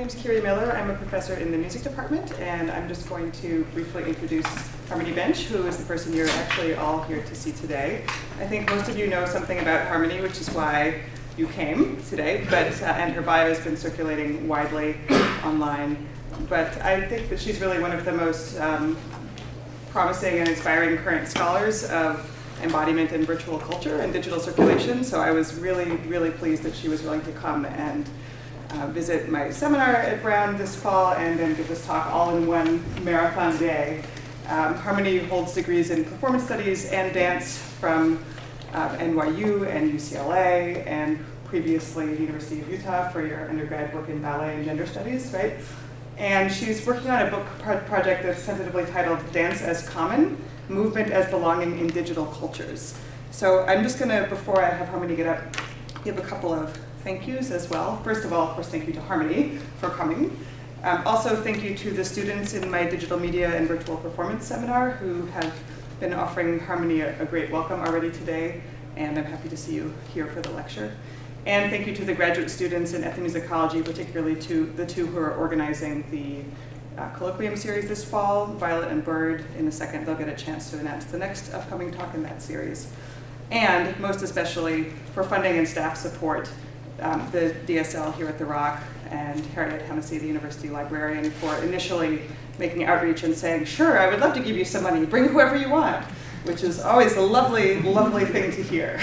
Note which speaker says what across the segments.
Speaker 1: name's Kiri Miller. I'm a professor in the music department, and I'm just going to briefly introduce Harmony Bench, who is the person you're actually all here to see today. I think most of you know something about Harmony, which is why you came today, and her bio has been circulating widely online. But I think that she's really one of the most promising and inspiring current scholars of embodiment in virtual culture and digital circulation. So I was really, really pleased that she was willing to come and visit my seminar at Brown this fall and then give this talk all in one marathon day. Harmony holds degrees in performance studies and dance from NYU and UCLA, and previously the University of Utah for your undergrad work in ballet and gender studies, right? And she's working on a book project that's tentatively titled Dance as Common, Movement as Belonging in Digital Cultures. So I'm just gonna, before I have Harmony get up, give a couple of thank yous as well. First of all, of course, thank you to Harmony for coming. Also, thank you to the students in my digital media and virtual performance seminar who have been offering Harmony a great welcome already today, and I'm happy to see you here for the lecture. And thank you to the graduate students in ethnomusicology, particularly to the two who are organizing the Colloquium series this fall, Violet and Bird. In a second, they'll get a chance to announce the next upcoming talk in that series. And most especially for funding and staff support, the DSL here at the Rock and Harriet Hennessy, the university librarian, for initially making outreach and saying, sure, I would love to give you some money, bring whoever you want, which is always a lovely, lovely thing to hear.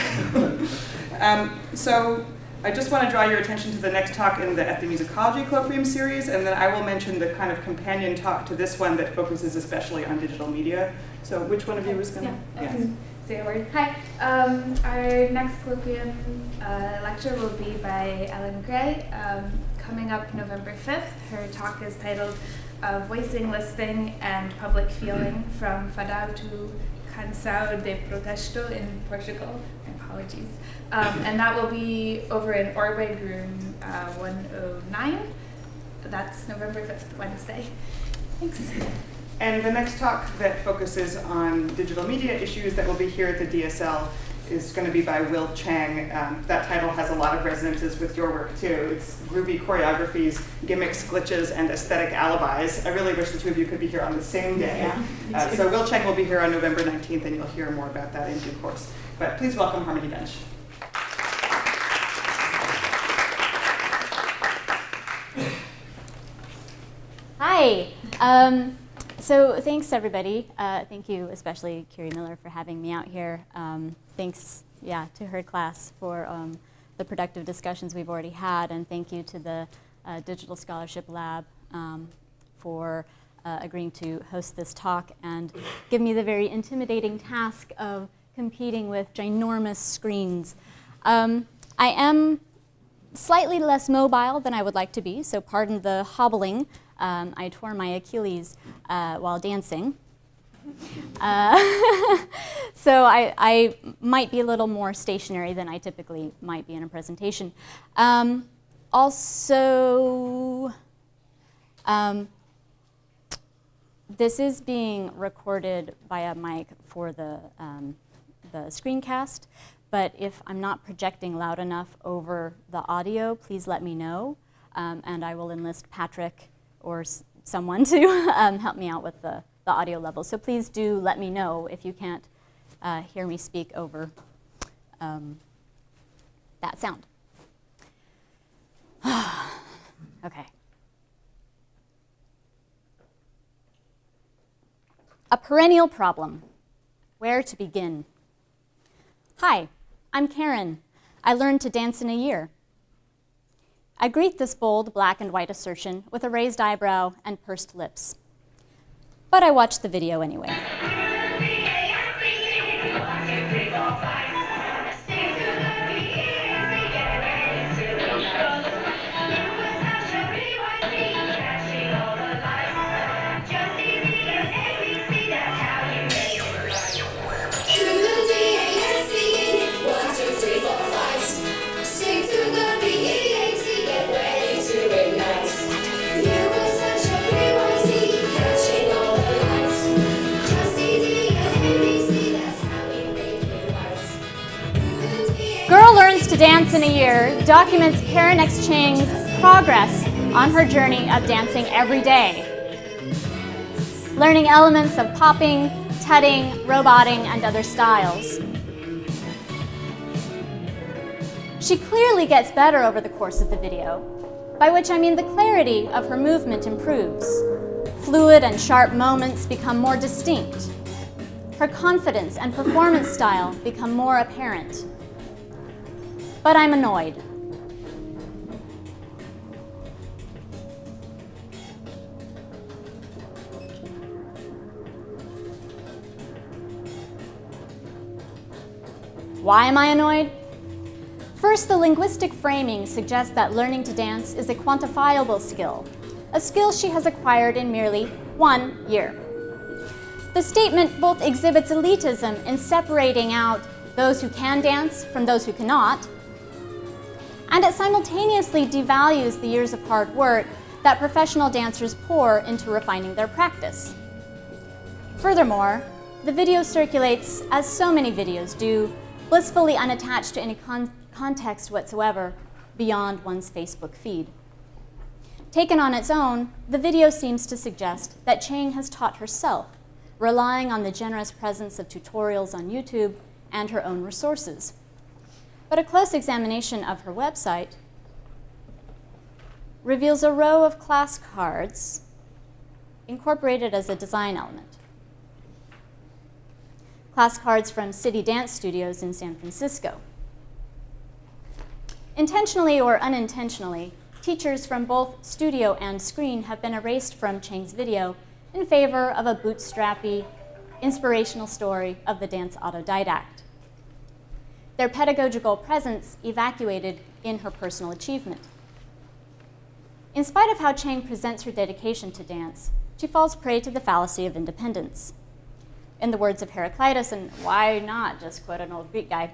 Speaker 1: So I just want to draw your attention to the next talk in the Ethnomusicology Colloquium series, and then I will mention the kind of companion talk to this one that focuses especially on digital media. So which one of you is going to?
Speaker 2: Yeah. Say a word. Hi. Our next colloquium lecture will be by Ellen Gray, coming up November 5th. Her talk is titled Voicing, Listening, and Public Feeling from Fadao to Canção de Protesto in Portugal. Apologies. And that will be over in Orweg Room 109. That's November 5th, Wednesday. Thanks.
Speaker 1: And the next talk that focuses on digital media issues that will be here at the DSL is going to be by Will Chang. That title has a lot of resonances with your work too. It's groovy choreographies, gimmicks, glitches, and aesthetic alibis. I really wish the two of you could be here on the same day.
Speaker 2: Yeah,
Speaker 1: so Will Chang will be here on November 19th, and you'll hear more about that in due course. But please welcome Harmony Bench.
Speaker 3: Hi. So thanks everybody. Thank you especially Kiri Miller for having me out here. Thanks to her class for the productive discussions we've already had, and thank you to the Digital Scholarship Lab for agreeing to host this talk and give me the very intimidating task of competing with ginormous screens. I am slightly less mobile than I would like to be, so pardon the hobbling. I tore my Achilles while dancing. So I might be a little more stationary than I typically might be in a presentation. Also, this is being recorded via mic for the screencast, but if I'm not projecting loud enough over the audio, please let me know, and I will enlist Patrick or someone to help me out with the audio level. So please do let me know if you can't hear me speak over that sound. Okay. A perennial problem. Where to begin? Hi, I'm Karen. I learned to dance in a year. I greet this bold black and white assertion with a raised eyebrow and pursed lips. But I watched the video anyway. Girl learns to dance in a year documents Karen X. Chang's progress on her journey of dancing every day, learning elements of popping, tutting, roboting, and other styles. She clearly gets better over the course of the video, by which I mean the clarity of her movement improves. Fluid and sharp moments become more distinct. Her confidence and performance style become more apparent. But I'm annoyed. Why am I annoyed? First, the linguistic framing suggests that learning to dance is a quantifiable skill, a skill she has acquired in merely 1 year. The statement both exhibits elitism in separating out those who can dance from those who cannot, and it simultaneously devalues the years of hard work that professional dancers pour into refining their practice. Furthermore, the video circulates, as so many videos do, blissfully unattached to any context whatsoever beyond one's Facebook feed. Taken on its own, the video seems to suggest that Chang has taught herself, relying on the generous presence of tutorials on YouTube and her own resources. But a close examination of her website reveals a row of class cards incorporated as a design element. Class cards from City Dance Studios in San Francisco. Intentionally or unintentionally, teachers from both studio and screen have been erased from Chang's video in favor of a bootstrappy, inspirational story of the dance autodidact. Their pedagogical presence evacuated in her personal achievement. In spite of how Chang presents her dedication to dance, she falls prey to the fallacy of independence. In the words of Heraclitus, and why not just quote an old Greek guy,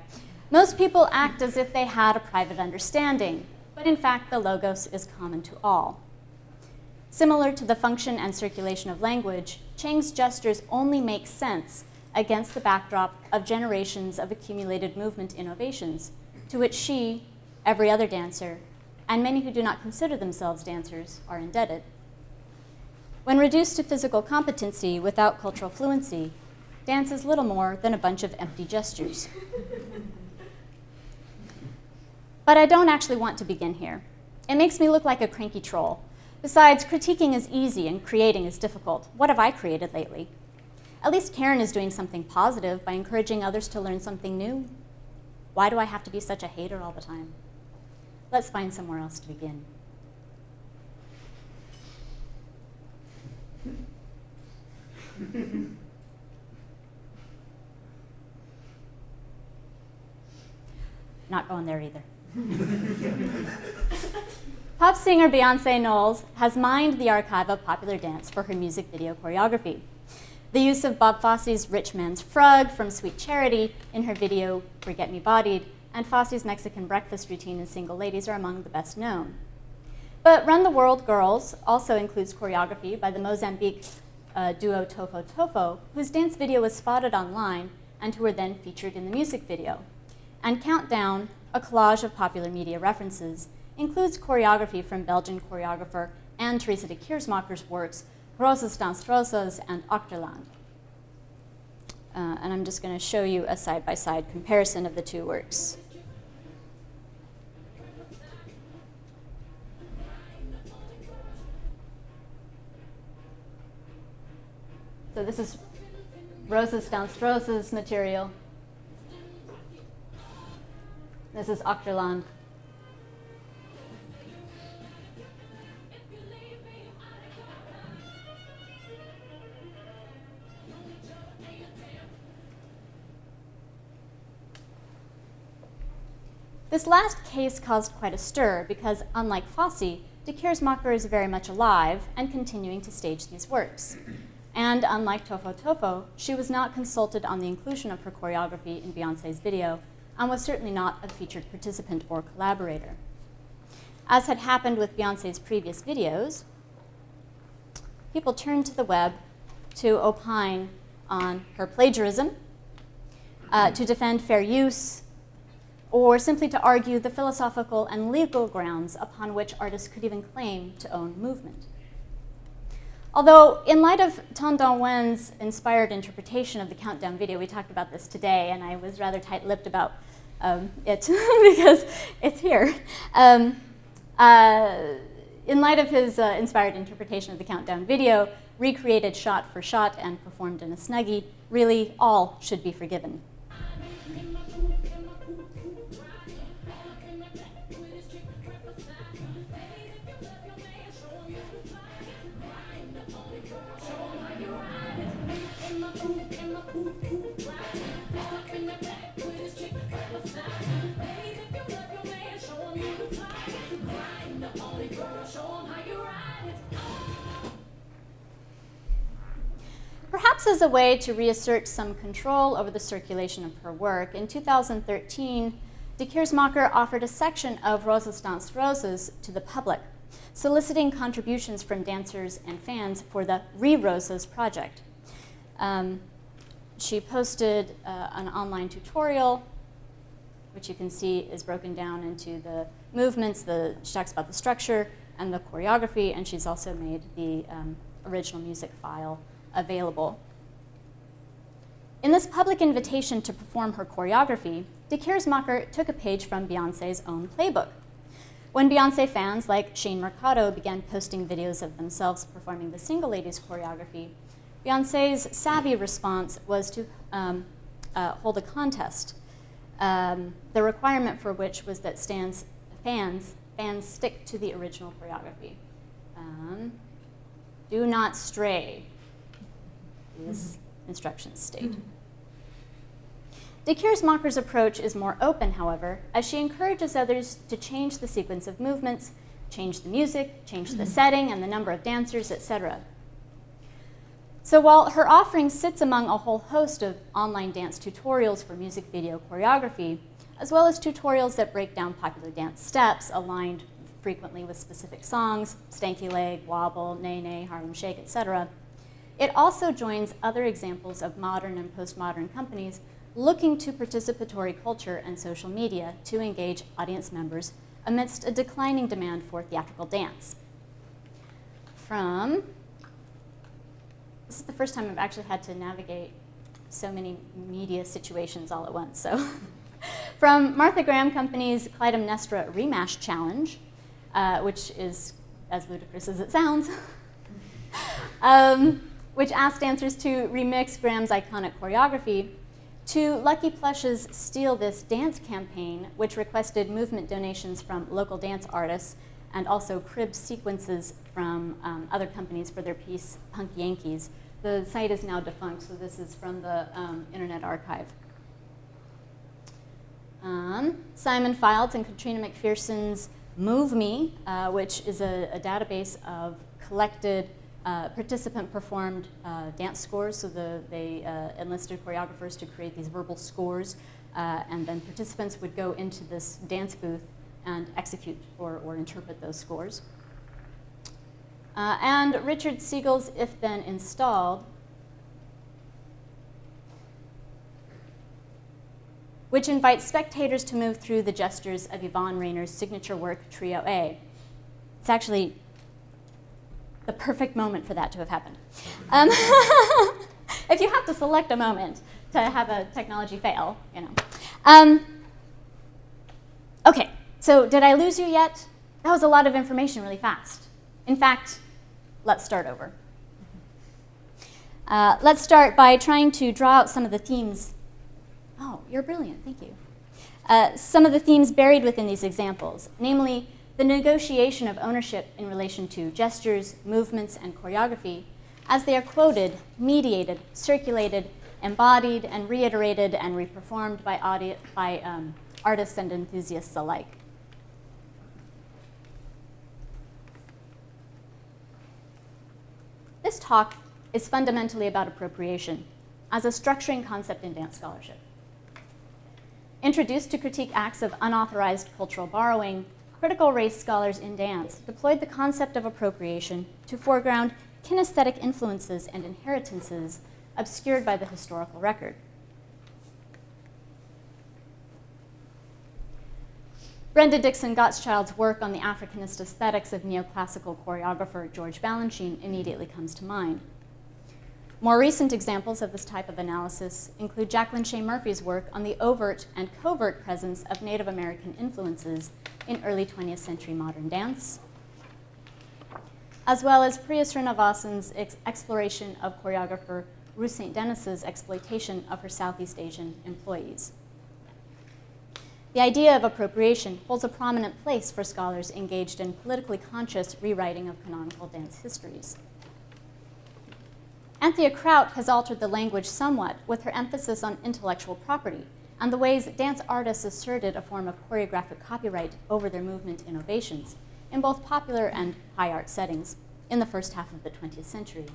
Speaker 3: most people act as if they had a private understanding, but in fact the logos is common to all. Similar to the function and circulation of language, Chang's gestures only make sense against the backdrop of generations of accumulated movement innovations, to which she, every other dancer, and many who do not consider themselves dancers are indebted. When reduced to physical competency without cultural fluency, dance is little more than a bunch of empty gestures. But I don't actually want to begin here. It makes me look like a cranky troll. Besides, critiquing is easy and creating is difficult. What have I created lately? At least Karen is doing something positive by encouraging others to learn something new. Why do I have to be such a hater all the time? Let's find somewhere else to begin. Not going there either. Pop singer Beyonce Knowles has mined the archive of popular dance for her music video choreography. The use of Bob Fosse's Rich Man's Frog from Sweet Charity in her video Forget Me Bodied, and Fosse's Mexican breakfast routine in Single Ladies are among the best known. But Run the World Girls also includes choreography by the Mozambique duo Tofo Tofo, whose dance video was spotted online and who were then featured in the music video. And Countdown, a collage of popular media references, includes choreography from Belgian choreographer Anne Theresa de Keersmacher's works Rosas dans Rosas and Achterland. And I'm just going to show you a side-by-side comparison of the two works. So this is Rosas dans Rosas material. This is Achterland. This last case caused quite a stir because, unlike Fosse, de Keersmacher is very much alive and continuing to stage these works. And unlike Tofo Tofo, she was not consulted on the inclusion of her choreography in Beyonce's video and was certainly not a featured participant or collaborator. As had happened with Beyonce's previous videos, people turned to the web to opine on her plagiarism, to defend fair use, or simply to argue the philosophical and legal grounds upon which artists could even claim to own movement. Although, in light of Tan Dong-wen's inspired interpretation of the countdown video, we talked about this today, and I was rather tight-lipped about it because it's here. In light of his inspired interpretation of the countdown video, recreated shot for shot and performed in a Snuggie, really all should be forgiven. Perhaps as a way to reassert some control over the circulation of her work, in 2013, De Keersmacher offered a section of Rosas Danced Rosas to the public, soliciting contributions from dancers and fans for the Re-Rosas project. She posted an online tutorial, which you can see is broken down into the movements, she talks about the structure and the choreography, and she's also made the original music file available. In this public invitation to perform her choreography, De Keersmacher took a page from Beyoncé's own playbook. When Beyoncé fans like Shane Mercado began posting videos of themselves performing the Single Ladies choreography, Beyoncé's savvy response was to hold a contest, the requirement for which was that fans stick to the original choreography. Do not stray, these instructions state. De Keersmacher's approach is more open, however, as she encourages others to change the sequence of movements, change the music, change the setting and the number of dancers, etc. So while her offering sits among a whole host of online dance tutorials for music video choreography, as well as tutorials that break down popular dance steps aligned frequently with specific songs, stanky leg, wobble, nay-nay, Harlem shake, etc., it also joins other examples of modern and postmodern companies looking to participatory culture and social media to engage audience members amidst a declining demand for theatrical dance. This is the first time I've actually had to navigate so many media situations all at once. So, from Martha Graham Company's Clytemnestra Remash Challenge, which is as ludicrous as it sounds, which asked dancers to remix Graham's iconic choreography, to Lucky Plush's Steal This Dance campaign, which requested movement donations from local dance artists and also cribbed sequences from other companies for their piece, Punk Yankees. The site is now defunct, so this is from the Internet Archive. Simon Fildes and Katrina McPherson's Move Me, which is a database of collected participant-performed dance scores. So they enlisted choreographers to create these verbal scores, and then participants would go into this dance booth and execute or interpret those scores. And Richard Siegel's If Then Installed, which invites spectators to move through the gestures of Yvonne Rayner's signature work, Trio A. It's actually the perfect moment for that to have happened. If you have to select a moment to have a technology fail, you know. Okay, so did I lose you yet? That was a lot of information really fast. In fact, let's start over. Let's start by trying to draw out some of the themes. Oh, you're brilliant, thank you. Some of the themes buried within these examples, namely the negotiation of ownership in relation to gestures, movements, and choreography, as they are quoted, mediated, circulated, embodied, and reiterated and reperformed by artists and enthusiasts alike. This talk is fundamentally about appropriation as a structuring concept in dance scholarship. Introduced to critique acts of unauthorized cultural borrowing, critical race scholars in dance deployed the concept of appropriation to foreground kinesthetic influences and inheritances obscured by the historical record. Brenda Dixon Gottschalk's work on the Africanist aesthetics of neoclassical choreographer George Balanchine immediately comes to mind. More recent examples of this type of analysis include Jacqueline Shea Murphy's work on the overt and covert presence of Native American influences in early 20th century modern dance, as well as Priya Srinivasan's exploration of choreographer Ruth St. Denis's exploitation of her Southeast Asian employees. The idea of appropriation holds a prominent place for scholars engaged in politically conscious rewriting of canonical dance histories. Anthea Kraut has altered the language somewhat with her emphasis on intellectual property and the ways dance artists asserted a form of choreographic copyright over their movement innovations in both popular and high art settings in the first half of the 20th century.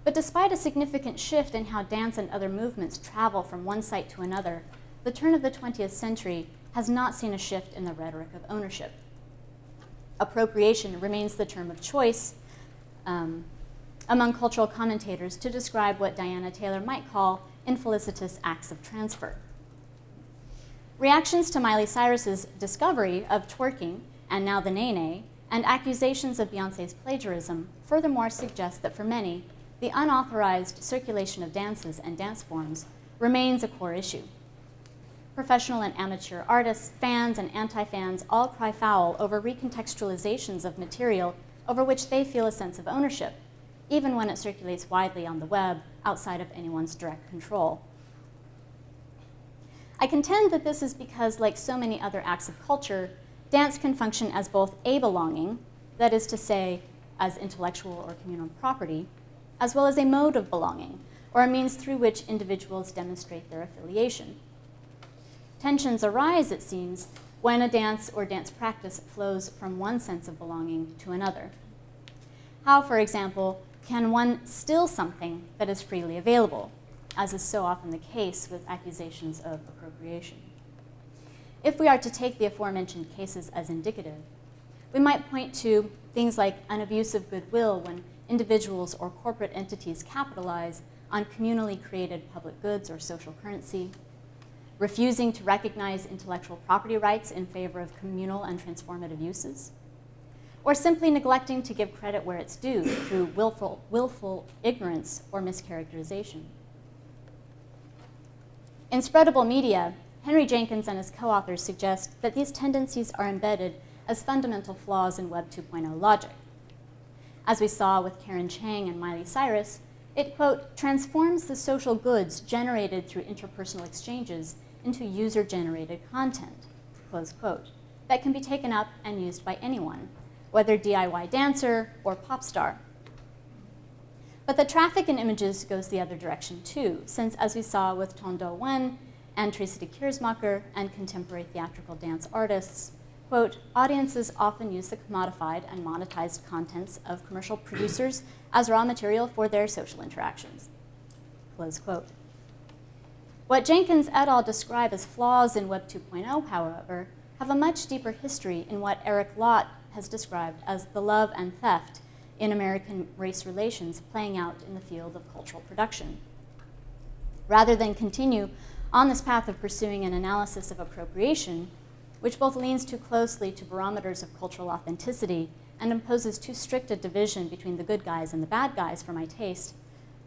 Speaker 3: But despite a significant shift in how dance and other movements travel from one site to another, the turn of the 20th century has not seen a shift in the rhetoric of ownership. Appropriation remains the term of choice among cultural commentators to describe what Diana Taylor might call infelicitous acts of transfer. Reactions to Miley Cyrus's discovery of twerking, and now the nene, and accusations of Beyoncé's plagiarism furthermore suggest that for many, the unauthorized circulation of dances and dance forms remains a core issue. Professional and amateur artists, fans, and anti-fans all cry foul over recontextualizations of material over which they feel a sense of ownership, even when it circulates widely on the web outside of anyone's direct control. I contend that this is because, like so many other acts of culture, dance can function as both a belonging, that is to say, as intellectual or communal property, as well as a mode of belonging, or a means through which individuals demonstrate their affiliation. Tensions arise, it seems, when a dance or dance practice flows from one sense of belonging to another. How, for example, can one steal something that is freely available, as is so often the case with accusations of appropriation? If we are to take the aforementioned cases as indicative, we might point to things like an abuse of goodwill when individuals or corporate entities capitalize on communally created public goods or social currency, refusing to recognize intellectual property rights in favor of communal and transformative uses, or simply neglecting to give credit where it's due through willful ignorance or mischaracterization. In Spreadable Media, Henry Jenkins and his co-authors suggest that these tendencies are embedded as fundamental flaws in Web 2.0 logic. As we saw with Karen Chang and Miley Cyrus, it, quote, transforms the social goods generated through interpersonal exchanges into user-generated content, close quote, that can be taken up and used by anyone, whether DIY dancer or pop star. But the traffic in images goes the other direction too, since as we saw with Ton Do Wen and Tracy Kiersmacher and contemporary theatrical dance artists, quote, audiences often use the commodified and monetized contents of commercial producers as raw material for their social interactions, close quote. What Jenkins et al. Describe as flaws in Web 2.0, however, have a much deeper history in what Eric Lott has described as the love and theft in American race relations playing out in the field of cultural production. Rather than continue on this path of pursuing an analysis of appropriation, which both leans too closely to barometers of cultural authenticity and imposes too strict a division between the good guys and the bad guys for my taste,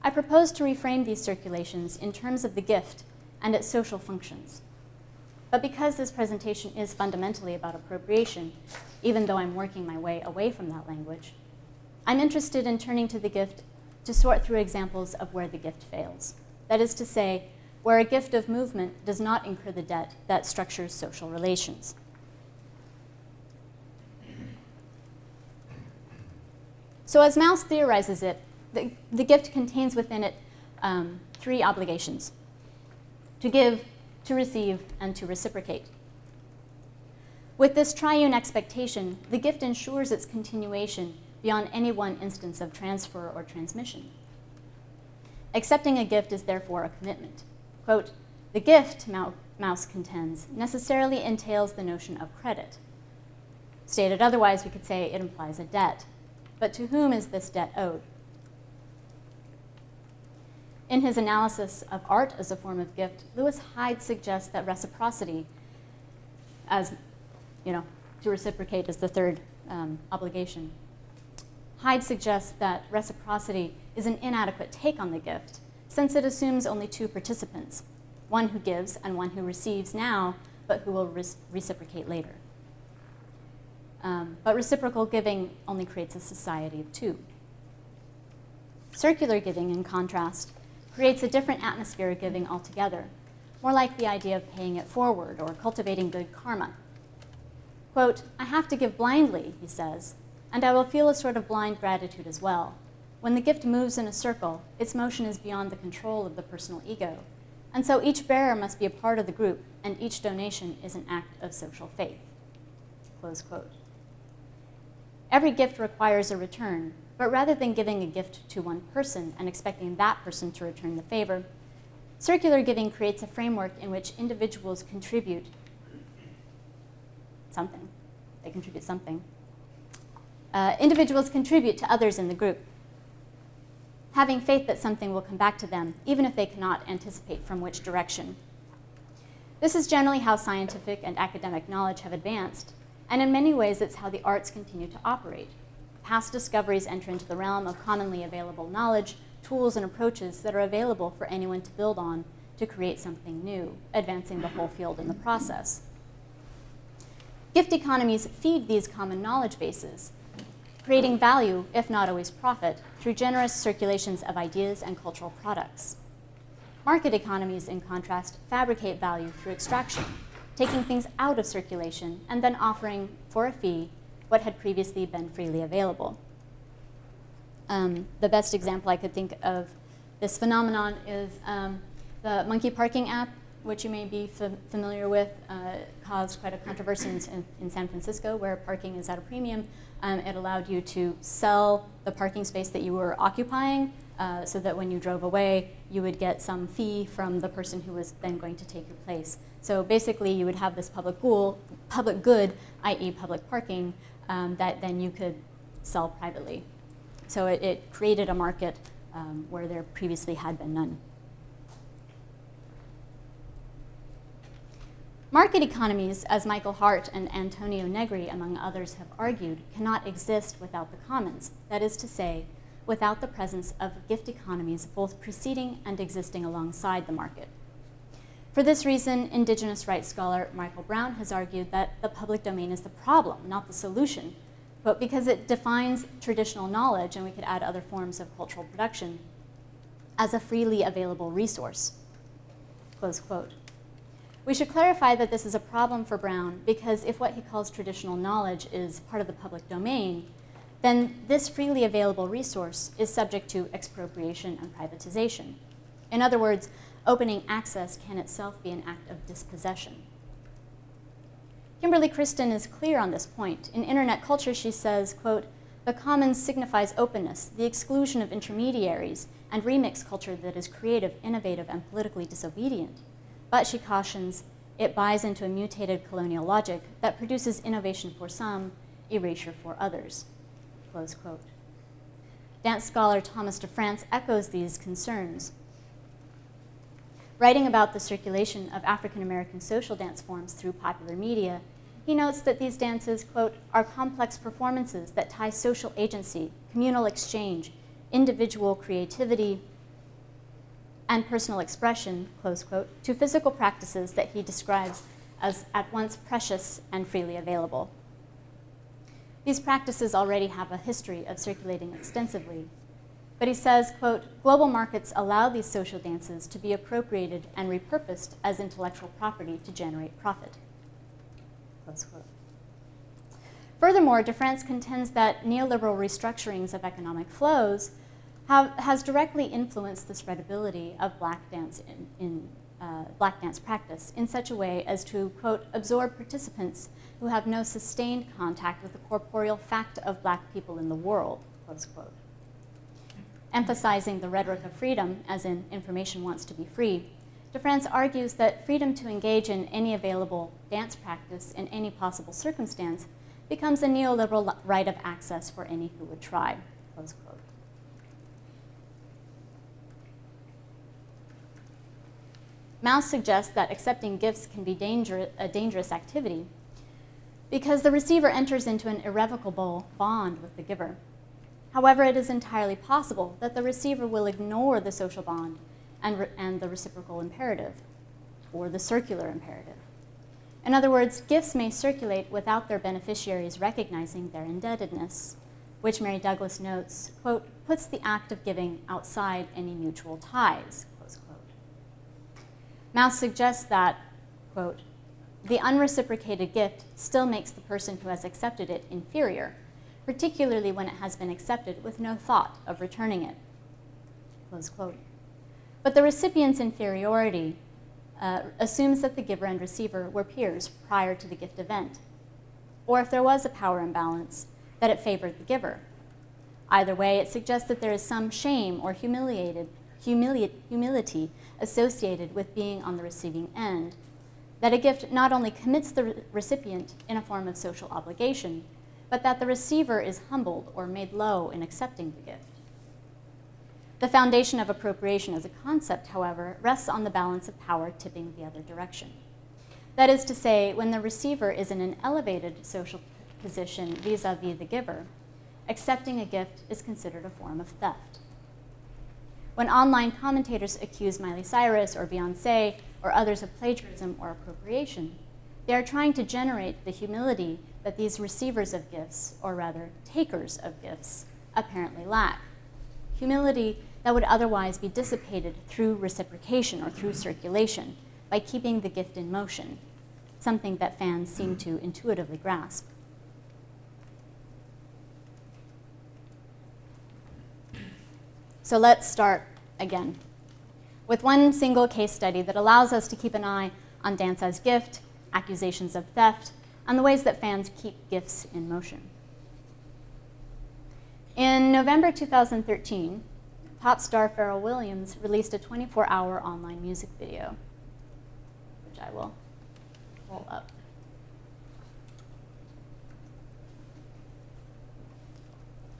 Speaker 3: I propose to reframe these circulations in terms of the gift and its social functions. But because this presentation is fundamentally about appropriation, even though I'm working my way away from that language, I'm interested in turning to the gift to sort through examples of where the gift fails. That is to say, where a gift of movement does not incur the debt that structures social relations. So as Mauss theorizes it, the gift contains within it three obligations: to give, to receive, and to reciprocate. With this triune expectation, the gift ensures its continuation beyond any one instance of transfer or transmission. Accepting a gift is therefore a commitment. Quote, the gift, Mauss contends, necessarily entails the notion of credit. Stated otherwise, we could say it implies a debt. But to whom is this debt owed? In his analysis of art as a form of gift, Lewis Hyde suggests that reciprocity, as to reciprocate is the third obligation. Hyde suggests that reciprocity is an inadequate take on the gift, since it assumes only two participants, one who gives and one who receives now, but who will reciprocate later. But reciprocal giving only creates a society of two. Circular giving, in contrast, creates a different atmosphere of giving altogether, more like the idea of paying it forward or cultivating good karma. Quote, "I have to give blindly," he says, "and I will feel a sort of blind gratitude as well. When the gift moves in a circle, its motion is beyond the control of the personal ego, and so each bearer must be a part of the group, and each donation is an act of social faith." Close quote. Every gift requires a return, but rather than giving a gift to one person and expecting that person to return the favor, circular giving creates a framework in which individuals contribute something. They contribute something. Individuals contribute to others in the group, having faith that something will come back to them, even if they cannot anticipate from which direction. This is generally how scientific and academic knowledge have advanced, and in many ways it's how the arts continue to operate. Past discoveries enter into the realm of commonly available knowledge, tools, and approaches that are available for anyone to build on to create something new, advancing the whole field in the process. Gift economies feed these common knowledge bases, creating value, if not always profit, through generous circulations of ideas and cultural products. Market economies, in contrast, fabricate value through extraction, taking things out of circulation and then offering, for a fee, what had previously been freely available. The best example I could think of this phenomenon is the monkey parking app, which you may be familiar with, caused quite a controversy in San Francisco, where parking is at a premium. It allowed you to sell the parking space that you were occupying, so that when you drove away, you would get some fee from the person who was then going to take your place. So basically, you would have this public good, i.e. public parking, that then you could sell privately. So it created a market where there previously had been none. Market economies, as Michael Hart and Antonio Negri, among others, have argued, cannot exist without the commons, that is to say, without the presence of gift economies both preceding and existing alongside the market. For this reason, Indigenous rights scholar Michael Brown has argued that the public domain is the problem, not the solution, but because it defines traditional knowledge, and we could add other forms of cultural production, as a freely available resource. Close quote. We should clarify that this is a problem for Brown because if what he calls traditional knowledge is part of the public domain, then this freely available resource is subject to expropriation and privatization. In other words, opening access can itself be an act of dispossession. Kimberly Kristen is clear on this point. In Internet Culture, she says, quote, "The commons signifies openness, the exclusion of intermediaries, and remix culture that is creative, innovative, and politically disobedient. But," she cautions, "it buys into a mutated colonial logic that produces innovation for some, erasure for others." Close quote. Dance scholar Thomas DeFrance echoes these concerns. Writing about the circulation of African American social dance forms through popular media, he notes that these dances, quote, "are complex performances that tie social agency, communal exchange, individual creativity, and personal expression," close quote, "to physical practices that he describes as at once precious and freely available." These practices already have a history of circulating extensively. But he says, quote, "Global markets allow these social dances to be appropriated and repurposed as intellectual property to generate profit." Close quote. Furthermore, DeFrance contends that neoliberal restructurings of economic flows has directly influenced the spreadability of Black dance in Black dance practice in such a way as to, quote, "absorb participants who have no sustained contact with the corporeal fact of Black people in the world," close quote. Emphasizing the rhetoric of freedom, as in information wants to be free, DeFrance argues that freedom to engage in any available dance practice in any possible circumstance becomes a neoliberal right of access for any who would try, close quote. Mauss suggests that accepting gifts can be a dangerous activity. because the receiver enters into an irrevocable bond with the giver. However, it is entirely possible that the receiver will ignore the social bond and the reciprocal imperative, or the circular imperative. In other words, gifts may circulate without their beneficiaries recognizing their indebtedness, which Mary Douglas notes, quote, puts the act of giving outside any mutual ties, close quote. Mouth suggests that, quote, the unreciprocated gift still makes the person who has accepted it inferior, particularly when it has been accepted with no thought of returning it, close quote. But the recipient's inferiority assumes that the giver and receiver were peers prior to the gift event, or if there was a power imbalance, that it favored the giver. Either way, it suggests that there is some shame or humility associated with being on the receiving end, that a gift not only commits the recipient in a form of social obligation, but that the receiver is humbled or made low in accepting the gift. The foundation of appropriation as a concept, however, rests on the balance of power tipping the other direction. That is to say, when the receiver is in an elevated social position vis-a-vis the giver, accepting a gift is considered a form of theft. When online commentators accuse Miley Cyrus or Beyoncé or others of plagiarism or appropriation, they are trying to generate the humility that these receivers of gifts, or rather takers of gifts, apparently lack. Humility that would otherwise be dissipated through reciprocation or through circulation by keeping the gift in motion, something that fans seem to intuitively grasp. So let's start again with one single case study that allows us to keep an eye on dance as gift, accusations of theft, and the ways that fans keep gifts in motion. In November 2013, pop star Pharrell Williams released a 24-hour online music video, which I will pull up.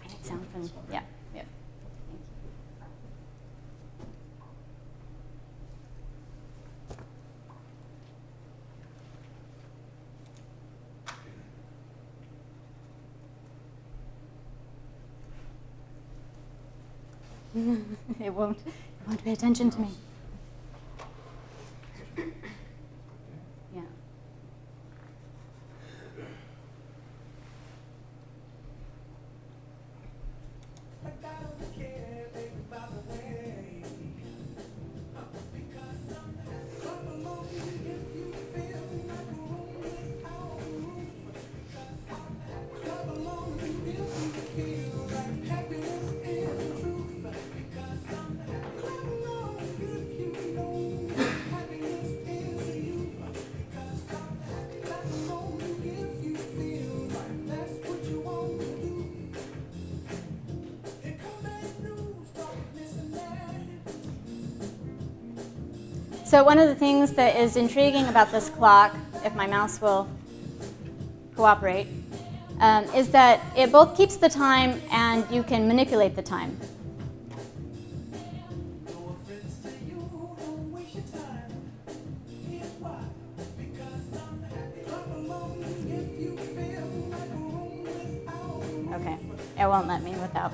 Speaker 3: I need sound from, yeah. It won't pay attention to me. Yeah. So one of the things that is intriguing about this clock, if my mouse will cooperate, is that it both keeps the time and you can manipulate the time. Okay, it won't let me without.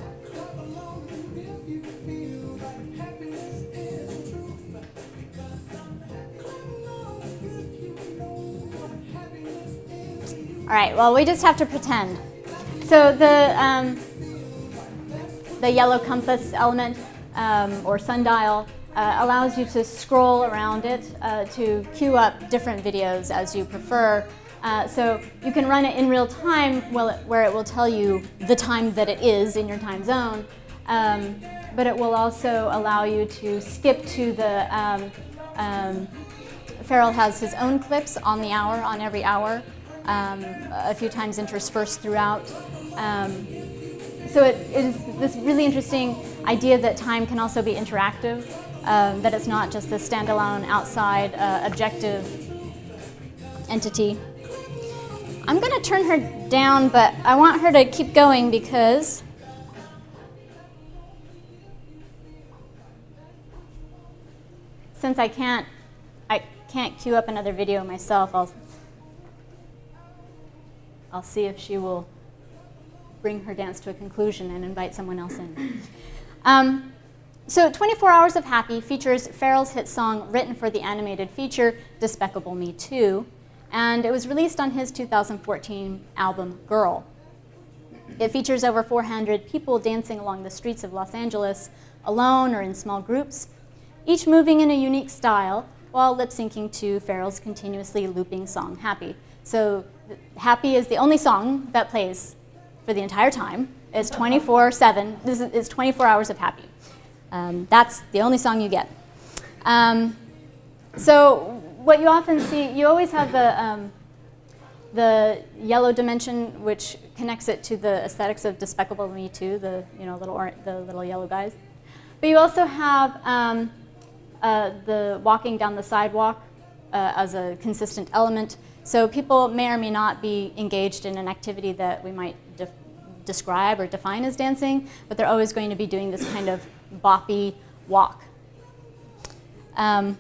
Speaker 3: All right, well, we just have to pretend. So the yellow compass element or sundial allows you to scroll around it to queue up different videos as you prefer. So you can run it in real time where it will tell you the time that it is in your time zone, but it will also allow you to skip to the, Pharrell has his own clips on the hour, on every hour, a few times interspersed throughout. So it is this really interesting idea that time can also be interactive, that it's not just this standalone outside objective entity. I'm going to turn her down, but I want her to keep going because since I can't queue up another video myself, I'll see if she will bring her dance to a conclusion and invite someone else in. So 24 Hours of Happy features Farrell's hit song written for the animated feature Despicable Me 2, and it was released on his 2014 album Girl. It features over 400 people dancing along the streets of Los Angeles, alone or in small groups, each moving in a unique style while lip-syncing to Farrell's continuously looping song Happy. So Happy is the only song that plays for the entire time. It's 24/7. This is 24 Hours of Happy. That's the only song you get. So what you often see, you always have the yellow dimension, which connects it to the aesthetics of Despicable Me 2, the little yellow guys. But you also have the walking down the sidewalk as a consistent element. So people may or may not be engaged in an activity that we might describe or define as dancing, but they're always going to be doing this kind of boppy walk. There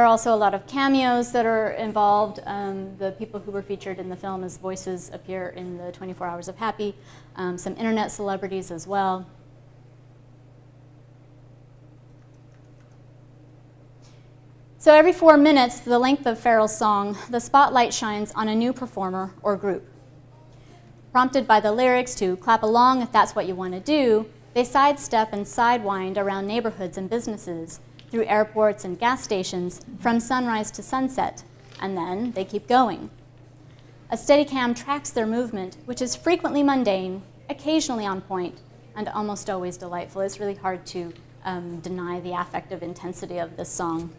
Speaker 3: are also a lot of cameos that are involved. The people who were featured in the film as voices appear in the 24 Hours of Happy. Some internet celebrities as well. So every 4 minutes, the length of Farrell's song, the spotlight shines on a new performer or group. Prompted by the lyrics to clap along if that's what you want to do, they sidestep and sidewind around neighborhoods and businesses, through airports and gas stations, from sunrise to sunset, and then they keep going. A Steadicam tracks their movement, which is frequently mundane, occasionally on point, and almost always delightful. It's really hard to deny the affective intensity of this song.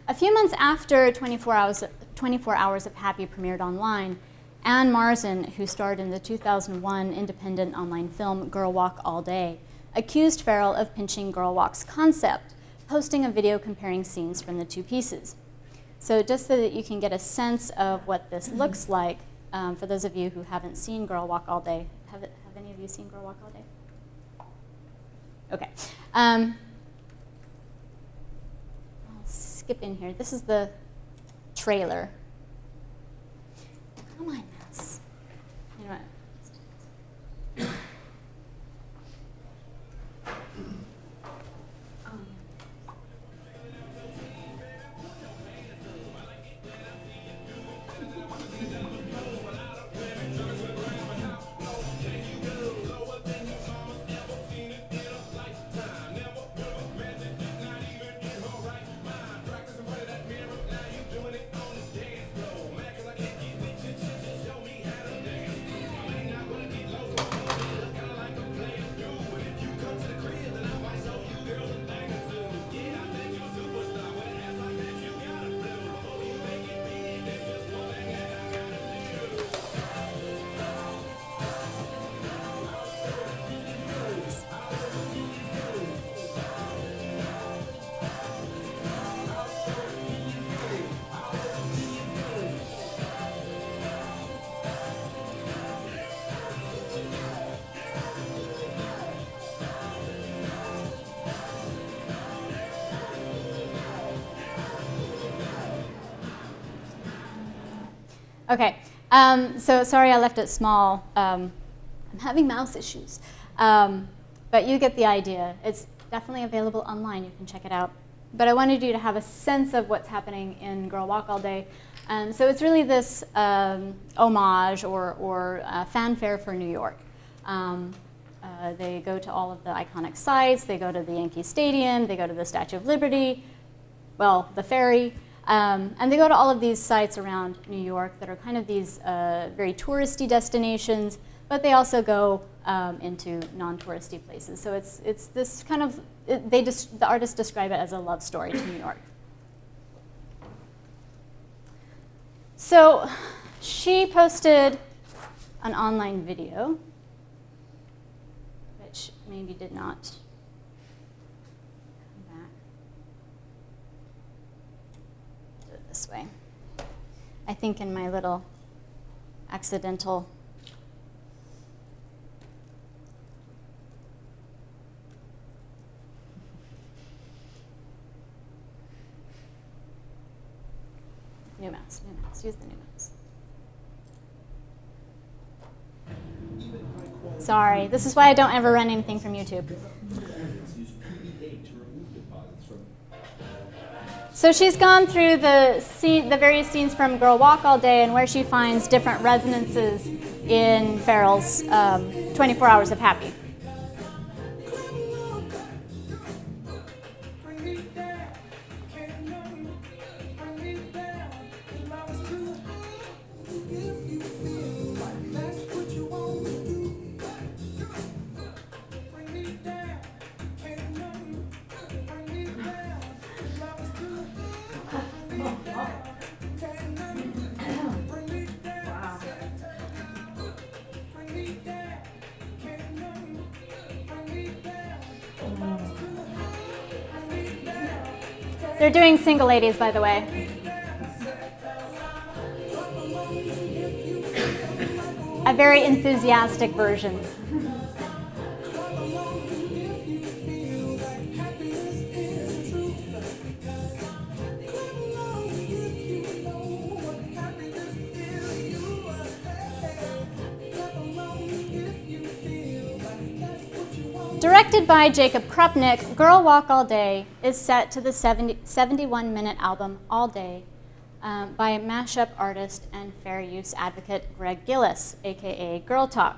Speaker 3: A few months after 24 Hours of Happy premiered online, Anne Marzin, who starred in the 2001 independent online film Girl Walk All Day, accused Farrell of pinching Girl Walk's concept, posting a video comparing scenes from the two pieces. So just so that you can get a sense of what this looks like, for those of you who haven't seen Girl Walk All Day, have any of you seen Girl Walk All Day? Okay. I'll skip in here. This is the trailer. Come on, mouse. You know what? Okay, so sorry I left it small. I'm having mouse issues. But you get the idea. It's definitely available online. You can check it out. But I wanted you to have a sense of what's happening in Girl Walk All Day. So it's really this homage or fanfare for New York. They go to all of the iconic sites. They go to the Yankee Stadium. They go to the Statue of Liberty, well, the ferry. And they go to all of these sites around New York that are kind of these very touristy destinations, but they also go into non-touristy places. So it's this kind of, the artists describe it as a love story to New York. So she posted an online video, which maybe did not come back. Do it this way. I think in my little accidental new mouse, use the new mouse. Sorry, this is why I don't ever run anything from YouTube. So she's gone through the various scenes from Girl Walk All Day and where she finds different resonances in Farrell's 24 Hours of Happy. They're doing single ladies, by the way. A very enthusiastic version. Directed by Jacob Krupnik, Girl Walk All Day is set to the 71-minute album All Day by mashup artist and fair use advocate Greg Gillis, aka Girl Talk.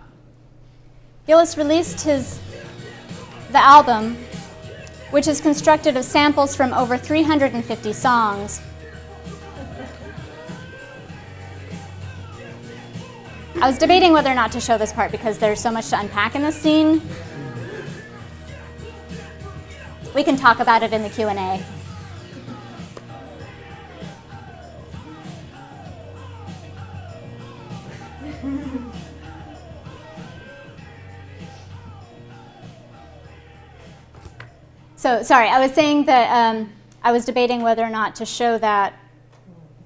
Speaker 3: Gillis released the album, which is constructed of samples from over 350 songs. I was debating whether or not to show this part because there's so much to unpack in this scene. We can talk about it in the Q&A. So, sorry, I was saying that I was debating whether or not to show that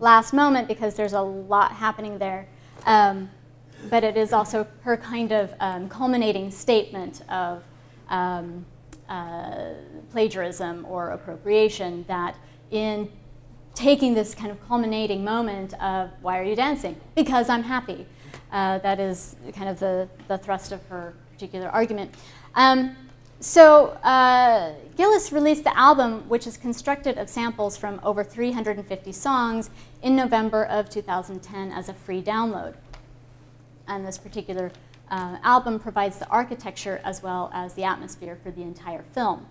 Speaker 3: last moment because there's a lot happening there. But it is also her kind of culminating statement of plagiarism or appropriation, that in taking this kind of culminating moment of, why are you dancing? Because I'm happy. That is kind of the thrust of her particular argument. So Gillis released the album, which is constructed of samples from over 350 songs, in November of 2010 as a free download. And this particular album provides the architecture as well as the atmosphere for the entire film.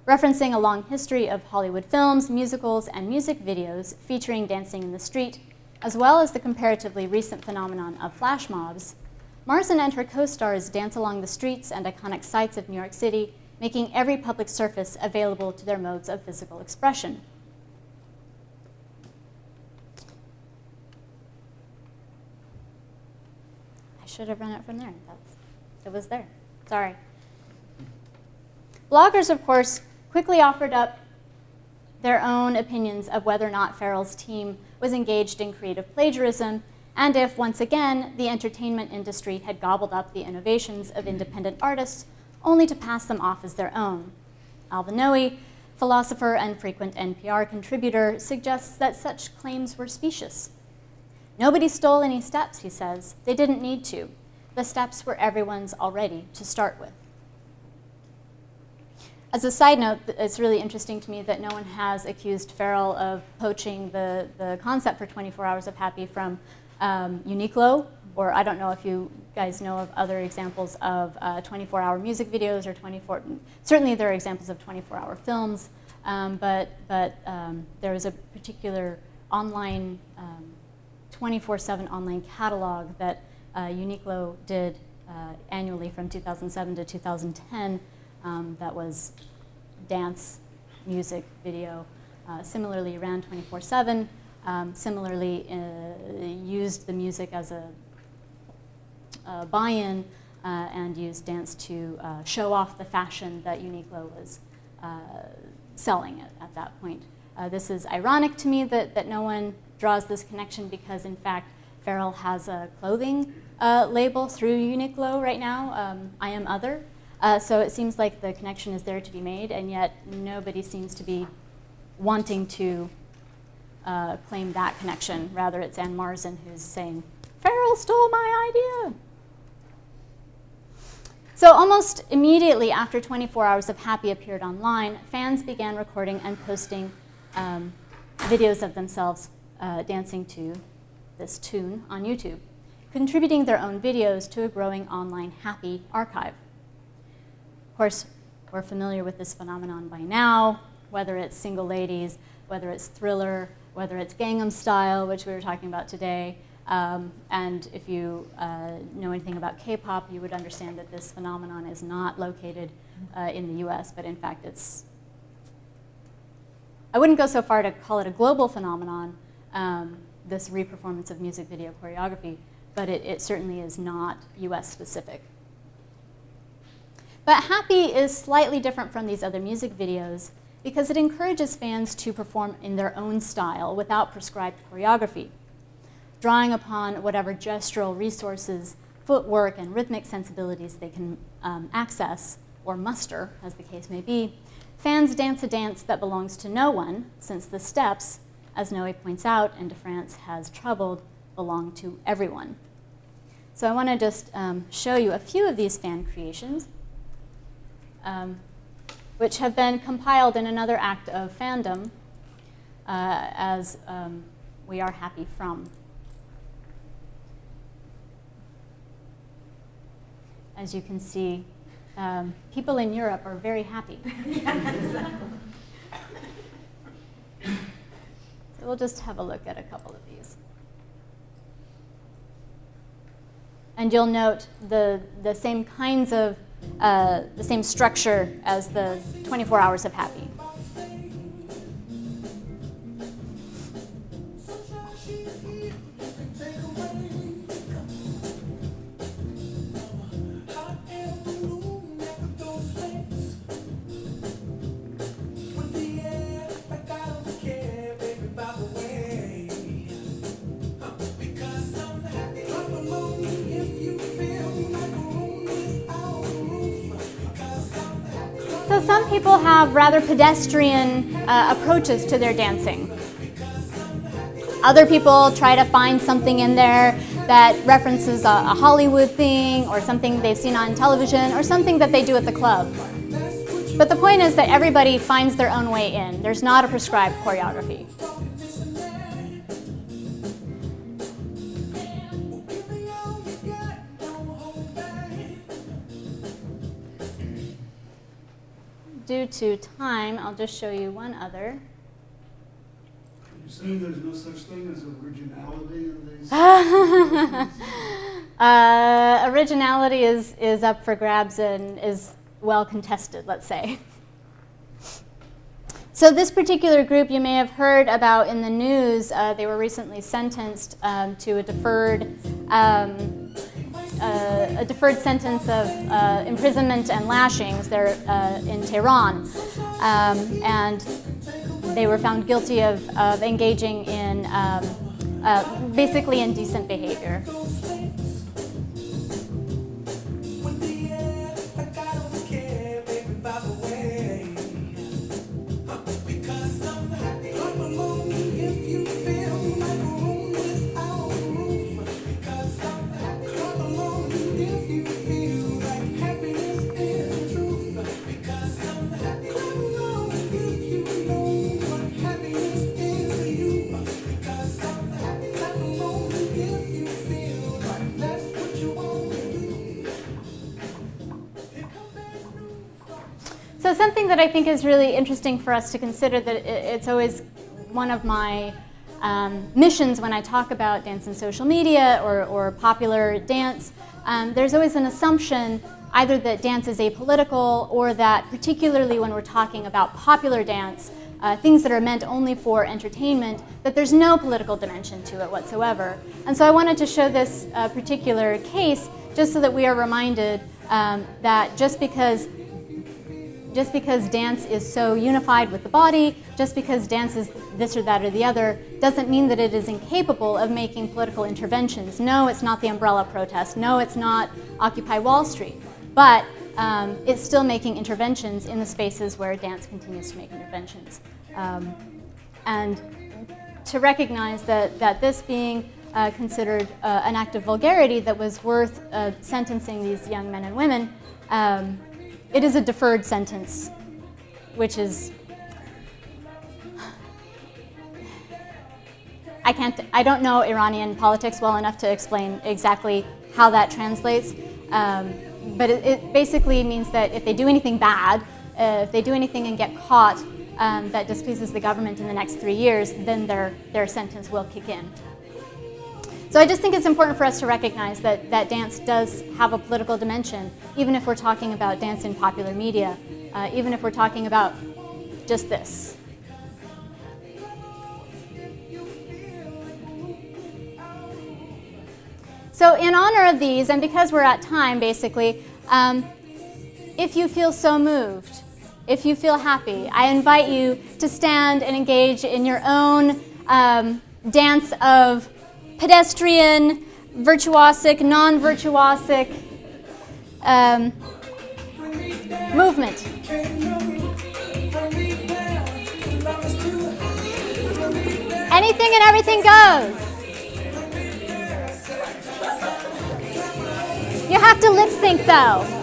Speaker 3: Referencing a long history of Hollywood films, musicals, and music videos featuring dancing in the street, as well as the comparatively recent phenomenon of flash mobs, Marsden and her co-stars dance along the streets and iconic sites of New York City, making every public surface available to their modes of physical expression. I should have run it from there. It was there. Sorry. Bloggers, of course, quickly offered up their own opinions of whether or not Farrell's team was engaged in creative plagiarism, and if, once again, the entertainment industry had gobbled up the innovations of independent artists only to pass them off as their own. Alba Noe, philosopher and frequent NPR contributor, suggests that such claims were specious. Nobody stole any steps, he says. They didn't need to. The steps were everyone's already to start with. As a side note, it's really interesting to me that no one has accused Farrell of poaching the concept for 24 Hours of Happy from Uniqlo, or I don't know if you guys know of other examples of 24-hour music videos or certainly there are examples of 24-hour films, but there is a particular online 24/7 online catalog that Uniqlo did annually from 2007 to 2010 that was dance, music, video. Similarly, ran 24/7. Similarly, used the music as a buy-in and used dance to show off the fashion that Uniqlo was selling at that point. This is ironic to me that no one draws this connection because, in fact, Farrell has a clothing label through Uniqlo right now, I Am Other. So it seems like the connection is there to be made, and yet nobody seems to be wanting to claim that connection. Rather, it's Ann Marzen who's saying, Farrell stole my idea. So almost immediately after 24 Hours of Happy appeared online, fans began recording and posting videos of themselves dancing to this tune on YouTube, contributing their own videos to a growing online Happy archive. Of course, we're familiar with this phenomenon by now, whether it's Single Ladies, whether it's Thriller, whether it's Gangnam Style, which we were talking about today. And if you know anything about K-pop, you would understand that this phenomenon is not located in the US, but in fact it's, I wouldn't go so far to call it a global phenomenon, this reperformance of music video choreography, but it certainly is not US specific. But Happy is slightly different from these other music videos because it encourages fans to perform in their own style without prescribed choreography. Drawing upon whatever gestural resources, footwork, and rhythmic sensibilities they can access or muster, as the case may be, fans dance a dance that belongs to no one, since the steps, as Noe points out and DeFrance has troubled, belong to everyone. So I want to just show you a few of these fan creations, which have been compiled in another act of fandom as We Are Happy From. As you can see, people in Europe are very happy. So we'll just have a look at a couple of these. And you'll note the same kinds of, the same structure as the 24 Hours of Happy. So some people have rather pedestrian approaches to their dancing. Other people try to find something in there that references a Hollywood thing or something they've seen on television or something that they do at the club. But the point is that everybody finds their own way in. There's not a prescribed choreography. Due to time, I'll just show you one other.
Speaker 4: You're saying there's no such thing as originality in these?
Speaker 3: Originality is up for grabs and is well contested, let's say. So this particular group you may have heard about in the news. They were recently sentenced to a deferred sentence of imprisonment and lashings. They're in Tehran, and they were found guilty of engaging in basically indecent behavior. So something that I think is really interesting for us to consider, that it's always one of my missions when I talk about dance and social media or popular dance, there's always an assumption either that dance is apolitical or that particularly when we're talking about popular dance, things that are meant only for entertainment, that there's no political dimension to it whatsoever. And so I wanted to show this particular case just so that we are reminded that just because dance is so unified with the body, just because dance is this or that or the other, doesn't mean that it is incapable of making political interventions. No, it's not the umbrella protest. No, it's not Occupy Wall Street. But it's still making interventions in the spaces where dance continues to make interventions. And to recognize that this being considered an act of vulgarity that was worth sentencing these young men and women, it is a deferred sentence, which is, I don't know Iranian politics well enough to explain exactly how that translates, but it basically means that if they do anything bad, if they do anything and get caught that displeases the government in the next 3 years, then their sentence will kick in. So I just think it's important for us to recognize that dance does have a political dimension, even if we're talking about dance in popular media, even if we're talking about just this. So in honor of these, and because we're at time basically, if you feel so moved, if you feel happy, I invite you to stand and engage in your own dance of pedestrian, virtuosic, non-virtuosic movement. Anything and everything goes. You have to lip sync though.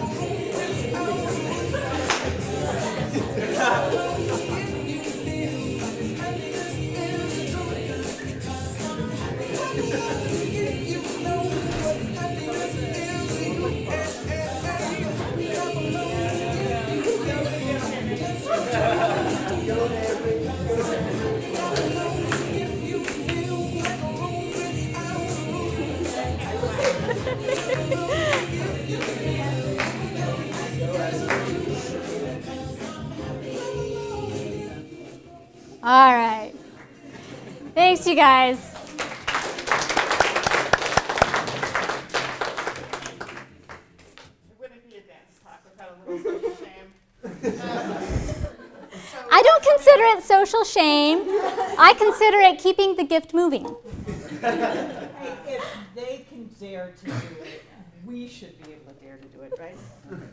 Speaker 3: All right. Thanks, you guys.
Speaker 1: It wouldn't be a dance talk without a little social shame.
Speaker 3: I don't consider it social shame. I consider it keeping the gift moving.
Speaker 5: If they can dare to do it, we should be able to dare to do it, right?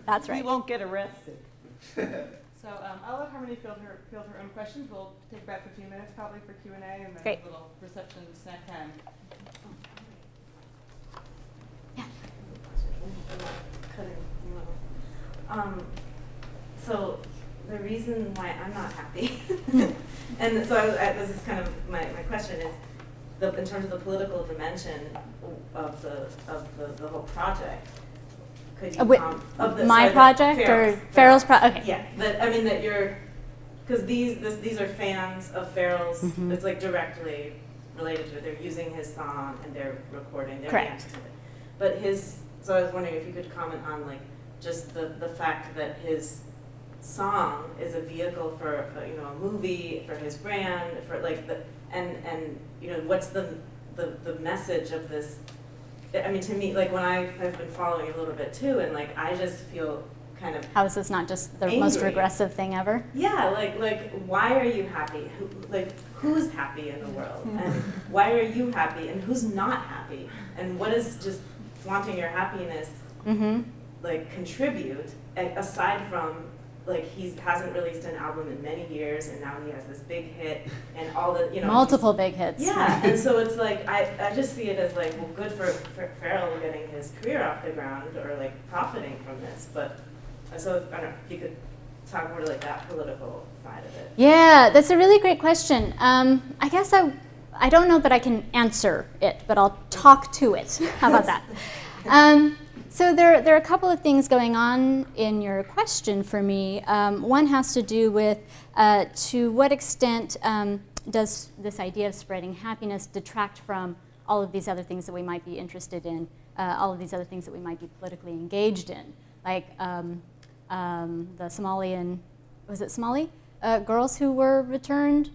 Speaker 3: That's right.
Speaker 5: We won't get arrested.
Speaker 1: So I'll let Harmony field her own questions. We'll take about 15 minutes probably for Q&A and then
Speaker 3: Great.
Speaker 1: a little reception snack time.
Speaker 3: Yeah.
Speaker 6: So the reason why I'm not happy, and so this is kind of my question is, in terms of the political dimension of the whole project. Could you of the
Speaker 3: my project or Farrell's project? Okay.
Speaker 6: Yeah, that you're, because these are fans of Farrell's.
Speaker 3: Mm-hmm.
Speaker 6: It's like directly related to it. They're using his song and they're recording their
Speaker 3: Correct.
Speaker 6: dance to it. But so I was wondering if you could comment on like just the fact that his song is a vehicle for a movie, for his brand, for like and what's the message of this. I mean, to me, like when I've been following it a little bit too, and like I just feel kind of
Speaker 3: How is this not just the most
Speaker 6: angry.
Speaker 3: regressive thing ever?
Speaker 6: Yeah, like why are you happy? Who's happy in the world? And why are you happy? And who's not happy? And what does just flaunting your happiness
Speaker 3: Mm-hmm.
Speaker 6: like contribute aside from like he hasn't released an album in many years and now he has this big hit and all the
Speaker 3: Multiple big hits.
Speaker 6: yeah, and so it's like I just see it as like, well, good for Farrell getting his career off the ground or like profiting from this. But so I don't know if you could talk more to like that political side of it.
Speaker 3: Yeah, that's a really great question. I guess I don't know that I can answer it, but I'll talk to it. How about that? So there are a couple of things going on in your question for me. One has to do with to what extent does this idea of spreading happiness detract from all of these other things that we might be interested in, all of these other things that we might be politically engaged in, like the Somalian, was it Somali? girls who were returned.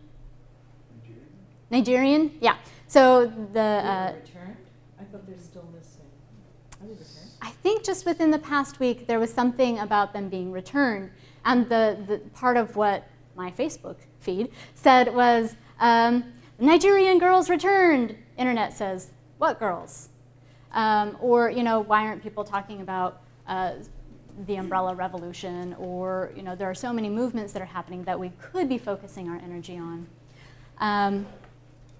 Speaker 3: Nigerian? Yeah. So the
Speaker 5: returned? I thought they're still missing. Are they returned?
Speaker 3: I think just within the past week there was something about them being returned, and the part of what my Facebook feed said was Nigerian girls returned. Internet says, what girls? Or why aren't people talking about the umbrella revolution? Or there are so many movements that are happening that we could be focusing our energy on.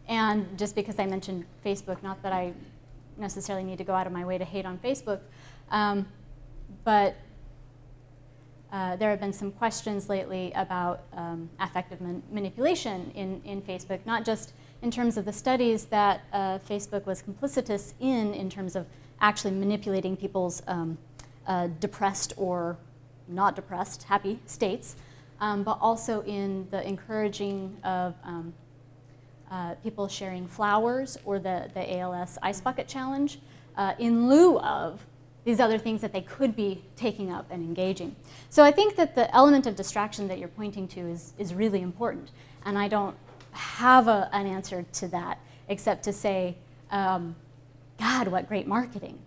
Speaker 3: And just because I mentioned Facebook, not that I necessarily need to go out of my way to hate on Facebook, but there have been some questions lately about affective manipulation in Facebook, not just in terms of the studies that Facebook was complicitous in terms of actually manipulating people's depressed or not depressed, happy states, but also in the encouraging of people sharing flowers or the ALS Ice Bucket Challenge in lieu of these other things that they could be taking up and engaging. So I think that the element of distraction that you're pointing to is really important. And I don't have an answer to that except to say, God, what great marketing.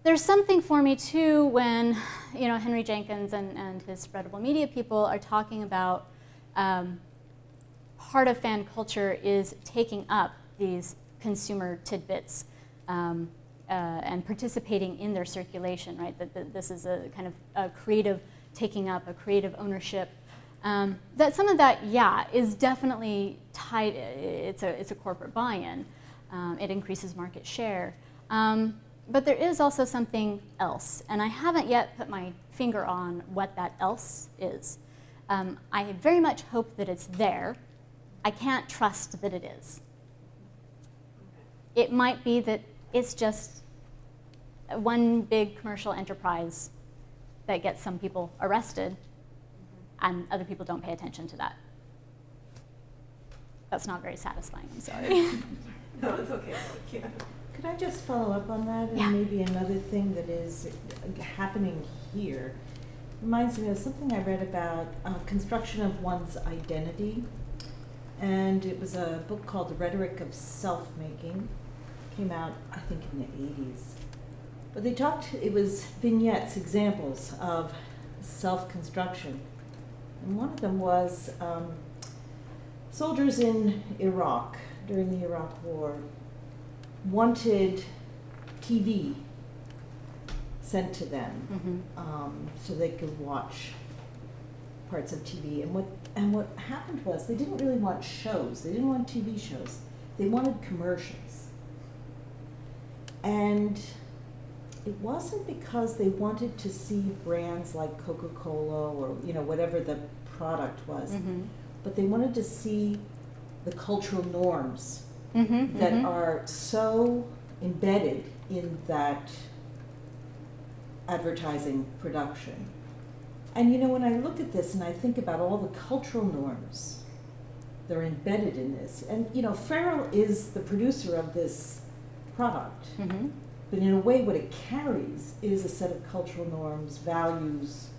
Speaker 3: There's something for me too when Henry Jenkins and his spreadable media people are talking about part of fan culture is taking up these consumer tidbits and participating in their circulation, right? That this is a kind of a creative taking up, a creative ownership. That some of that, is definitely tied. It's a corporate buy-in. It increases market share. But there is also something else, and I haven't yet put my finger on what that else is. I very much hope that it's there. I can't trust that it is. It might be that it's just one big commercial enterprise that gets some people arrested, and other people don't pay attention to that. That's not very satisfying, I'm sorry.
Speaker 6: No, it's okay. Thank you.
Speaker 5: Could I just follow up on that? And
Speaker 3: Yeah.
Speaker 5: maybe another thing that is happening here reminds me of something I read about construction of one's identity. And it was a book called The Rhetoric of Self-Making. Came out, I think, in the 80s. But they talked, it was vignettes, examples of self-construction. And one of them was soldiers in Iraq during the Iraq War wanted TV sent to them so they could watch parts of TV. And what happened was they didn't really want shows. They didn't want TV shows. They wanted commercials. And it wasn't because they wanted to see brands like Coca-Cola or whatever the product was, but they wanted to see the cultural norms that are so embedded in that advertising production. And when I look at this and I think about all the cultural norms that are embedded in this, and Farrell is the producer of this product, but in a way what it carries is a set of cultural norms, values.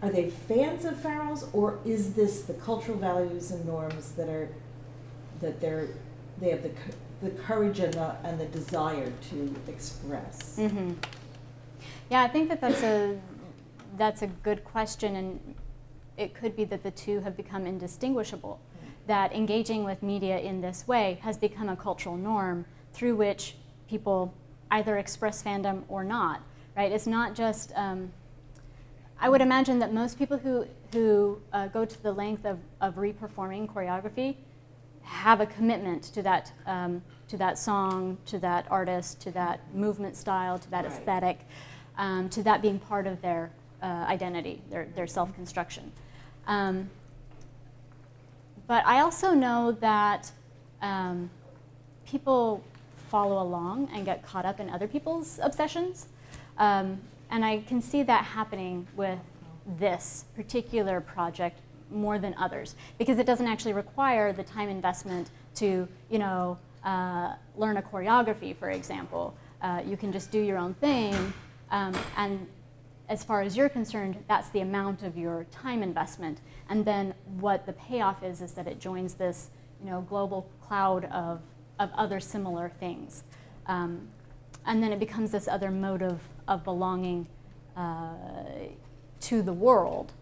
Speaker 5: Are they fans of Farrell's, or is this the cultural values and norms that they have the courage and the desire to express?
Speaker 3: Yeah, I think that's a good question, and it could be that the two have become indistinguishable. That engaging with media in this way has become a cultural norm through which people either express fandom or not, right? It's not just, I would imagine that most people who go to the length of reperforming choreography have a commitment to that song, to that artist, to that movement style, to that aesthetic, to that being part of their identity, their self-construction. But I also know that people follow along and get caught up in other people's obsessions. And I can see that happening with this particular project more than others, because it doesn't actually require the time investment to, learn a choreography, for example. You can just do your own thing And as far as you're concerned, that's the amount of your time investment. And then what the payoff is that it joins this, global cloud of other similar things. And then it becomes this other mode of belonging to the world.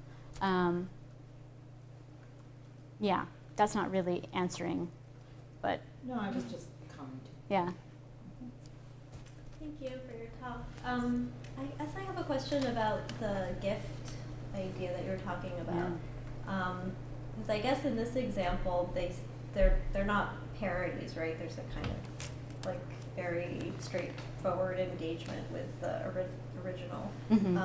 Speaker 3: Yeah, that's not really answering, but
Speaker 5: No, I was just commenting.
Speaker 3: yeah.
Speaker 7: Thank you for your talk. I guess I have a question about the gift idea that you were talking about. Because I guess in this example, they're not parodies, right? There's a kind of like very straightforward engagement with the original.
Speaker 3: Mm-hmm.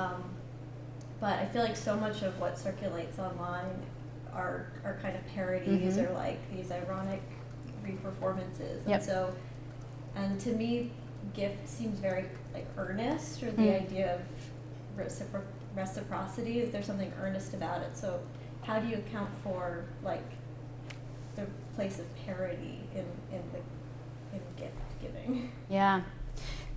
Speaker 7: But I feel like so much of what circulates online are kind of parodies
Speaker 3: Mhm.
Speaker 7: or like these ironic re-performances.
Speaker 3: Yep.
Speaker 7: And to me, gift seems very like earnest, or the idea of reciprocity. Is there something earnest about it? So how do you account for like the place of parody in gift giving?
Speaker 3: Yeah,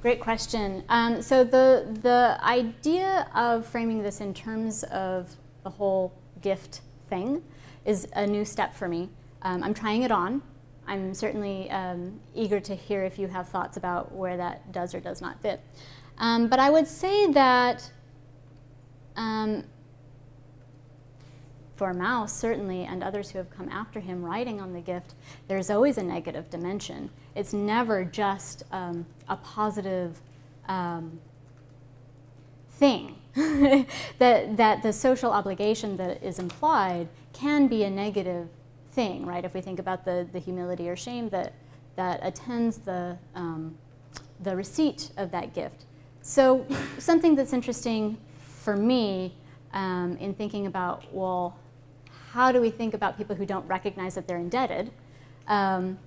Speaker 3: great question. So the idea of framing this in terms of the whole gift thing is a new step for me. I'm trying it on. I'm certainly eager to hear if you have thoughts about where that does or does not fit. But I would say that for Mao, certainly, and others who have come after him writing on the gift, there's always a negative dimension. It's never just a positive thing. that the social obligation that is implied can be a negative thing, right? If we think about the humility or shame that attends the receipt of that gift. So something that's interesting for me in thinking about, well, how do we think about people who don't recognize that they're indebted? Does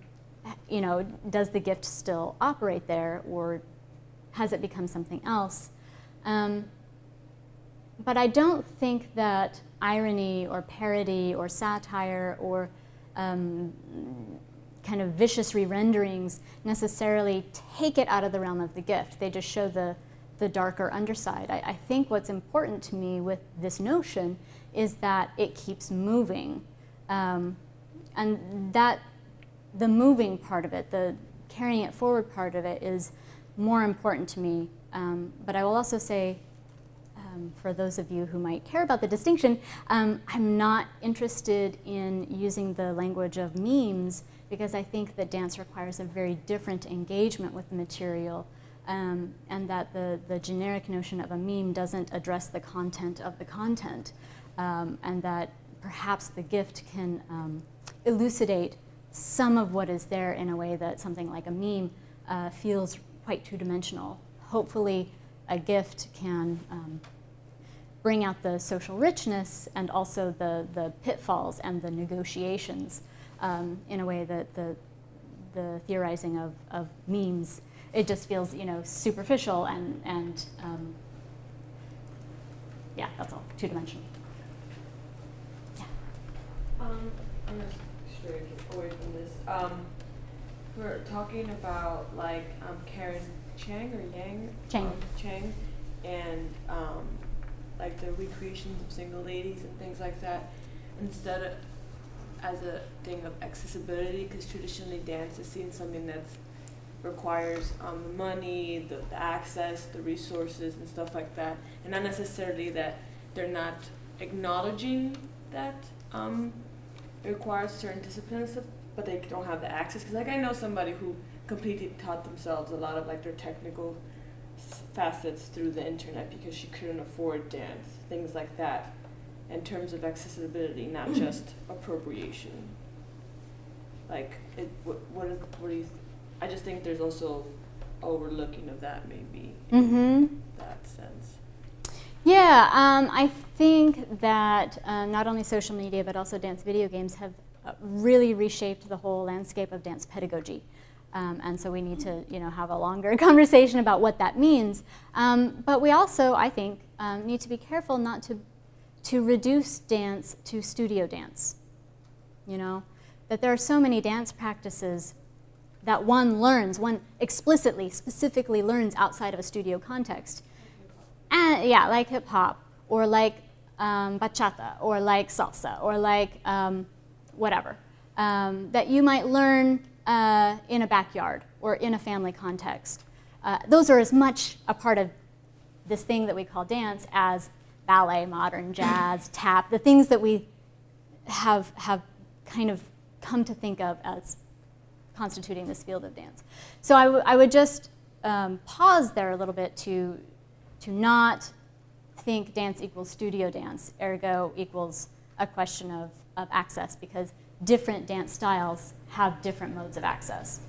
Speaker 3: the gift still operate there, or has it become something else? But I don't think that irony or parody or satire or kind of vicious re-renderings necessarily take it out of the realm of the gift. They just show the darker underside. I think what's important to me with this notion is that it keeps moving. And that the moving part of it, the carrying it forward part of it is more important to me. But I will also say, for those of you who might care about the distinction, I'm not interested in using the language of memes because I think that dance requires a very different engagement with the material, and that the generic notion of a meme doesn't address the content of the content, and that perhaps the gift can elucidate some of what is there in a way that something like a meme feels quite two-dimensional. Hopefully, a gift can bring out the social richness and also the pitfalls and the negotiations in a way that the theorizing of memes, it just feels superficial and yeah, that's all, two-dimensional. Yeah.
Speaker 8: I'm gonna stray away from this. We're talking about like Karen Chang or Yang?
Speaker 3: Chang.
Speaker 8: Chang, and like the recreations of single ladies and things like that, instead of as a thing of accessibility, because traditionally dance is seen something that requires the money, the access, the resources and stuff like that, and not necessarily that they're not acknowledging that it requires certain disciplines, but they don't have the access. Because like I know somebody who completely taught themselves a lot of like their technical facets through the internet because she couldn't afford dance, things like that, in terms of accessibility, not just appropriation. Like, what do you? I just think there's also overlooking of that maybe in that sense.
Speaker 3: Yeah, I think that not only social media but also dance video games have really reshaped the whole landscape of dance pedagogy. And so we need to, have a longer conversation about what that means. But we also, I think, need to be careful not to reduce dance to studio dance. That there are so many dance practices that one explicitly, specifically learns outside of a studio context. And yeah, like hip hop, or like bachata, or like salsa, or like whatever, that you might learn in a backyard or in a family context. Those are as much a part of this thing that we call dance as ballet, modern jazz, tap, the things that we have kind of come to think of as constituting this field of dance. So I would just pause there a little bit to not think dance equals studio dance, ergo equals a question of access, because different dance styles have different modes of access.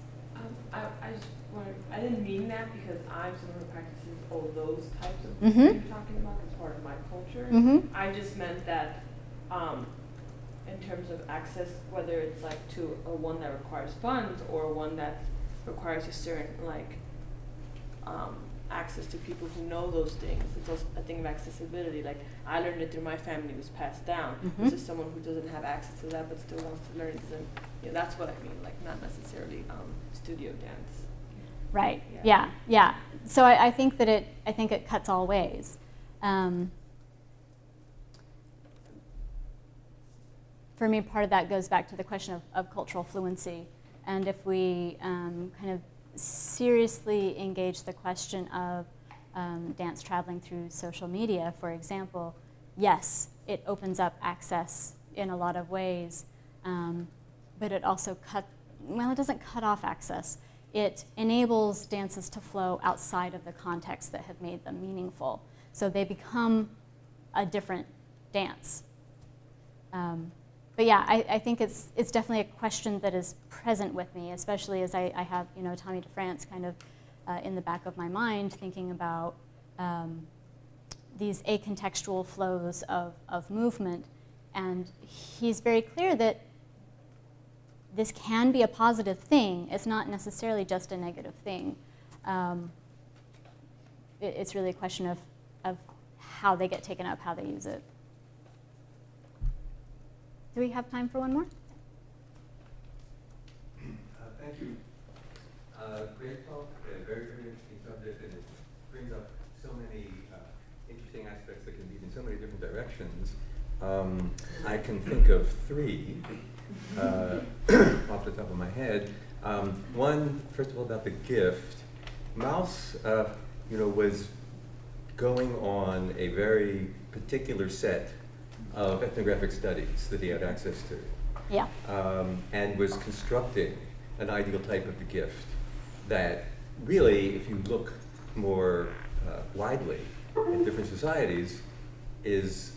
Speaker 8: I just wanted, I didn't mean that because I'm someone who practices all those types of
Speaker 3: Mhm.
Speaker 8: things you're talking about as part of my culture.
Speaker 3: Mhm.
Speaker 8: I just meant that in terms of access, whether it's like to a one that requires funds or one that requires a certain like access to people who know those things. It's also a thing of accessibility. Like I learned it through my family, it was passed down.
Speaker 3: Mhm.
Speaker 8: Versus someone who doesn't have access to that but still wants to learn it. And that's what I mean. Like not necessarily studio dance.
Speaker 3: Right.
Speaker 8: Yeah.
Speaker 3: Yeah. So I think that it cuts all ways. For me, part of that goes back to the question of cultural fluency, and if we kind of seriously engage the question of dance traveling through social media, for example, yes, it opens up access in a lot of ways, but it also it doesn't cut off access. It enables dances to flow outside of the context that have made them meaningful. So they become a different dance. But yeah, I think it's definitely a question that is present with me, especially as I have Tommy DeFrance kind of in the back of my mind, thinking about these acontextual flows of movement. And he's very clear that this can be a positive thing. It's not necessarily just a negative thing. It's really a question of how they get taken up, how they use it. Do we have time for one more?
Speaker 9: Thank you. Great talk, very, very interesting subject, and it brings up so many interesting aspects that can lead in so many different directions. I can think of three off the top of my head. One, first of all, about the gift. Mouse, was going on a very particular set of ethnographic studies that he had access to.
Speaker 3: Yeah.
Speaker 9: And was constructing an ideal type of the gift that really, if you look more widely at different societies, is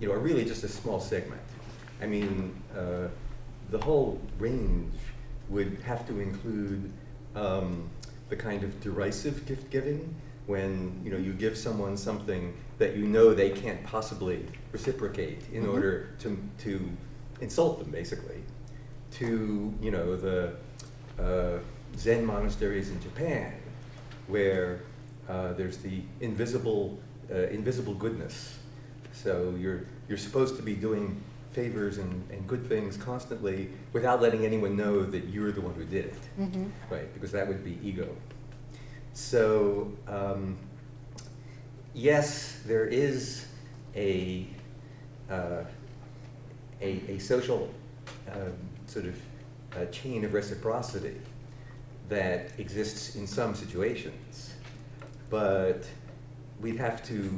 Speaker 9: really just a small segment. I mean, the whole range would have to include the kind of derisive gift giving, when you give someone something that they can't possibly reciprocate in
Speaker 3: Mm-hmm.
Speaker 9: order to insult them, basically, to the Zen monasteries in Japan, where there's the invisible goodness. So you're supposed to be doing favors and good things constantly without letting anyone know that you're the one who did it,
Speaker 3: Mm-hmm.
Speaker 9: right? Because that would be ego. So yes, there is a social sort of chain of reciprocity that exists in some situations, but we'd have to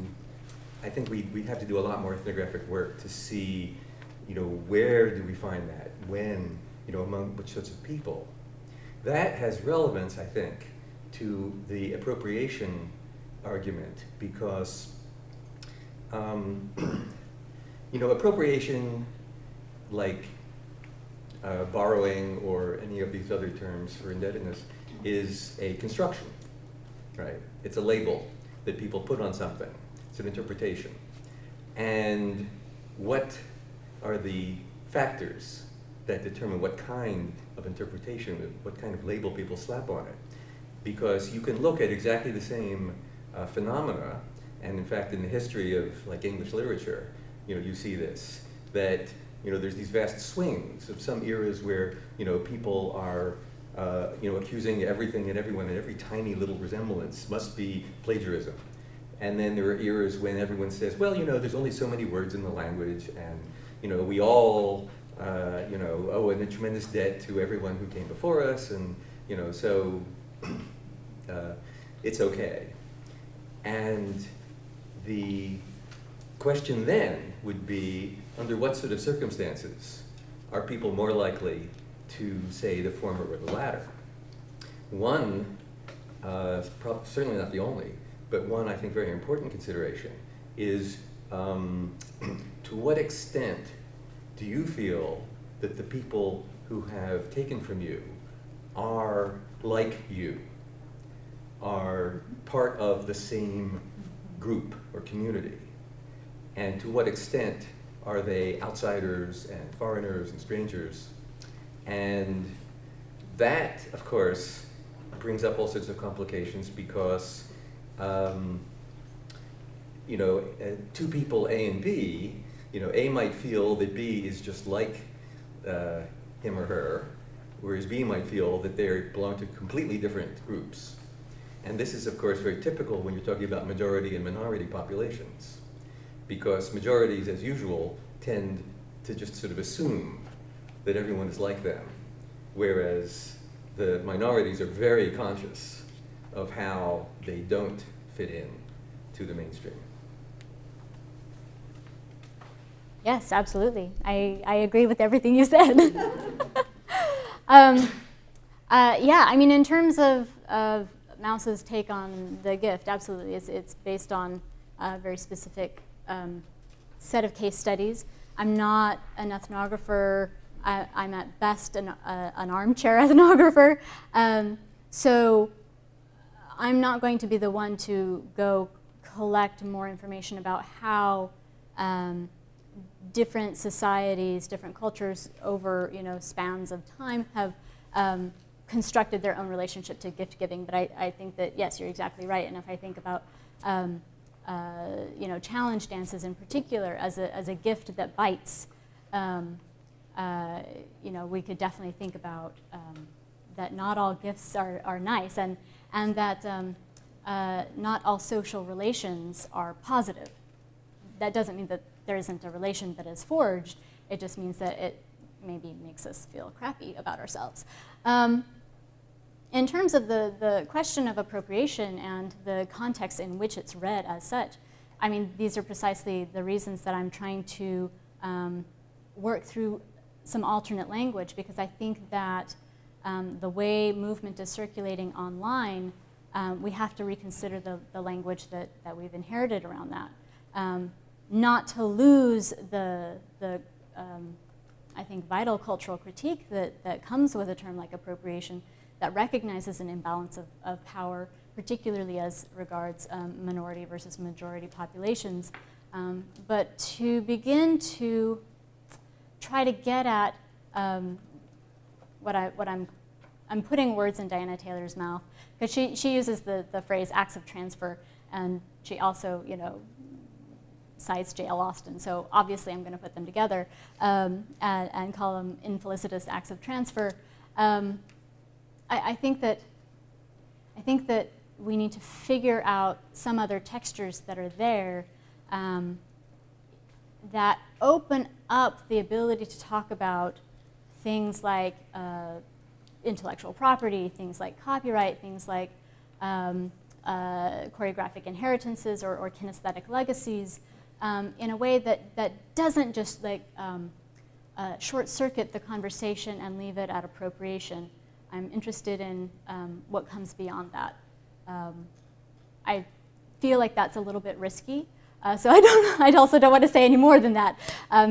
Speaker 9: do a lot more ethnographic work to see, where do we find that, when, among which sorts of people. That has relevance, I think, to the appropriation argument, because appropriation, like borrowing or any of these other terms for indebtedness, is a construction, right? It's a label that people put on something. It's an interpretation. And what are the factors that determine what kind of interpretation, what kind of label people slap on it? Because you can look at exactly the same phenomena, and in fact, in the history of English literature, you see this, that there's these vast swings of some eras where people are accusing everything and everyone, and every tiny little resemblance must be plagiarism. And then there are eras when everyone says, well, there's only so many words in the language, and we all owe a tremendous debt to everyone who came before us, and so it's okay. And the question then would be, under what sort of circumstances are people more likely to say the former or the latter? One, certainly not the only, but one I think very important consideration is to what extent do you feel that the people who have taken from you are like you, are part of the same group or community? And to what extent are they outsiders and foreigners and strangers? And that, of course, brings up all sorts of complications because, two people, A and B, A might feel that B is just like him or her, whereas B might feel that they belong to completely different groups. And this is, of course, very typical when you're talking about majority and minority populations, because majorities, as usual, tend to just sort of assume that everyone is like them, whereas the minorities are very conscious of how they don't fit in to the mainstream.
Speaker 3: Yes, absolutely. I agree with everything you said. Yeah, I mean, in terms of Mouse's take on the gift, absolutely. It's based on a very specific set of case studies. I'm not an ethnographer. I'm at best an armchair ethnographer. So I'm not going to be the one to go collect more information about how different societies, different cultures over spans of time have constructed their own relationship to gift giving. But I think that, yes, you're exactly right. And if I think about challenge dances in particular as a gift that bites, we could definitely think about that not all gifts are nice, and that not all social relations are positive. That doesn't mean that there isn't a relation that is forged. It just means that it maybe makes us feel crappy about ourselves. In terms of the question of appropriation and the context in which it's read as such, I mean, these are precisely the reasons that I'm trying to work through some alternate language, because I think that the way movement is circulating online, we have to reconsider the language that we've inherited around that. Not to lose the I think, vital cultural critique that comes with a term like appropriation that recognizes an imbalance of power, particularly as regards minority versus majority populations, but to begin to try to get at I'm putting words in Diana Taylor's mouth, because she uses the phrase acts of transfer, and she also cites J.L. Austin, so obviously I'm going to put them together and call them infelicitous acts of transfer. I think that we need to figure out some other textures that are there that open up the ability to talk about things like intellectual property, things like copyright, things like choreographic inheritances or kinesthetic legacies, in a way that doesn't just short circuit the conversation and leave it at appropriation. I'm interested in what comes beyond that. I feel like that's a little bit risky, so I also don't want to say any more than that,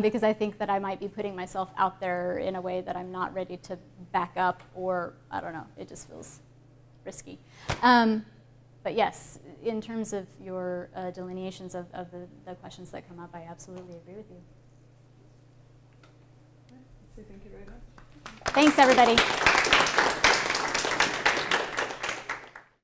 Speaker 3: because I think that I might be putting myself out there in a way that I'm not ready to back up, or I don't know, it just feels risky. But yes, in terms of your delineations of the questions that come up, I absolutely agree with you.
Speaker 8: Thank you very much.
Speaker 3: Thanks, everybody.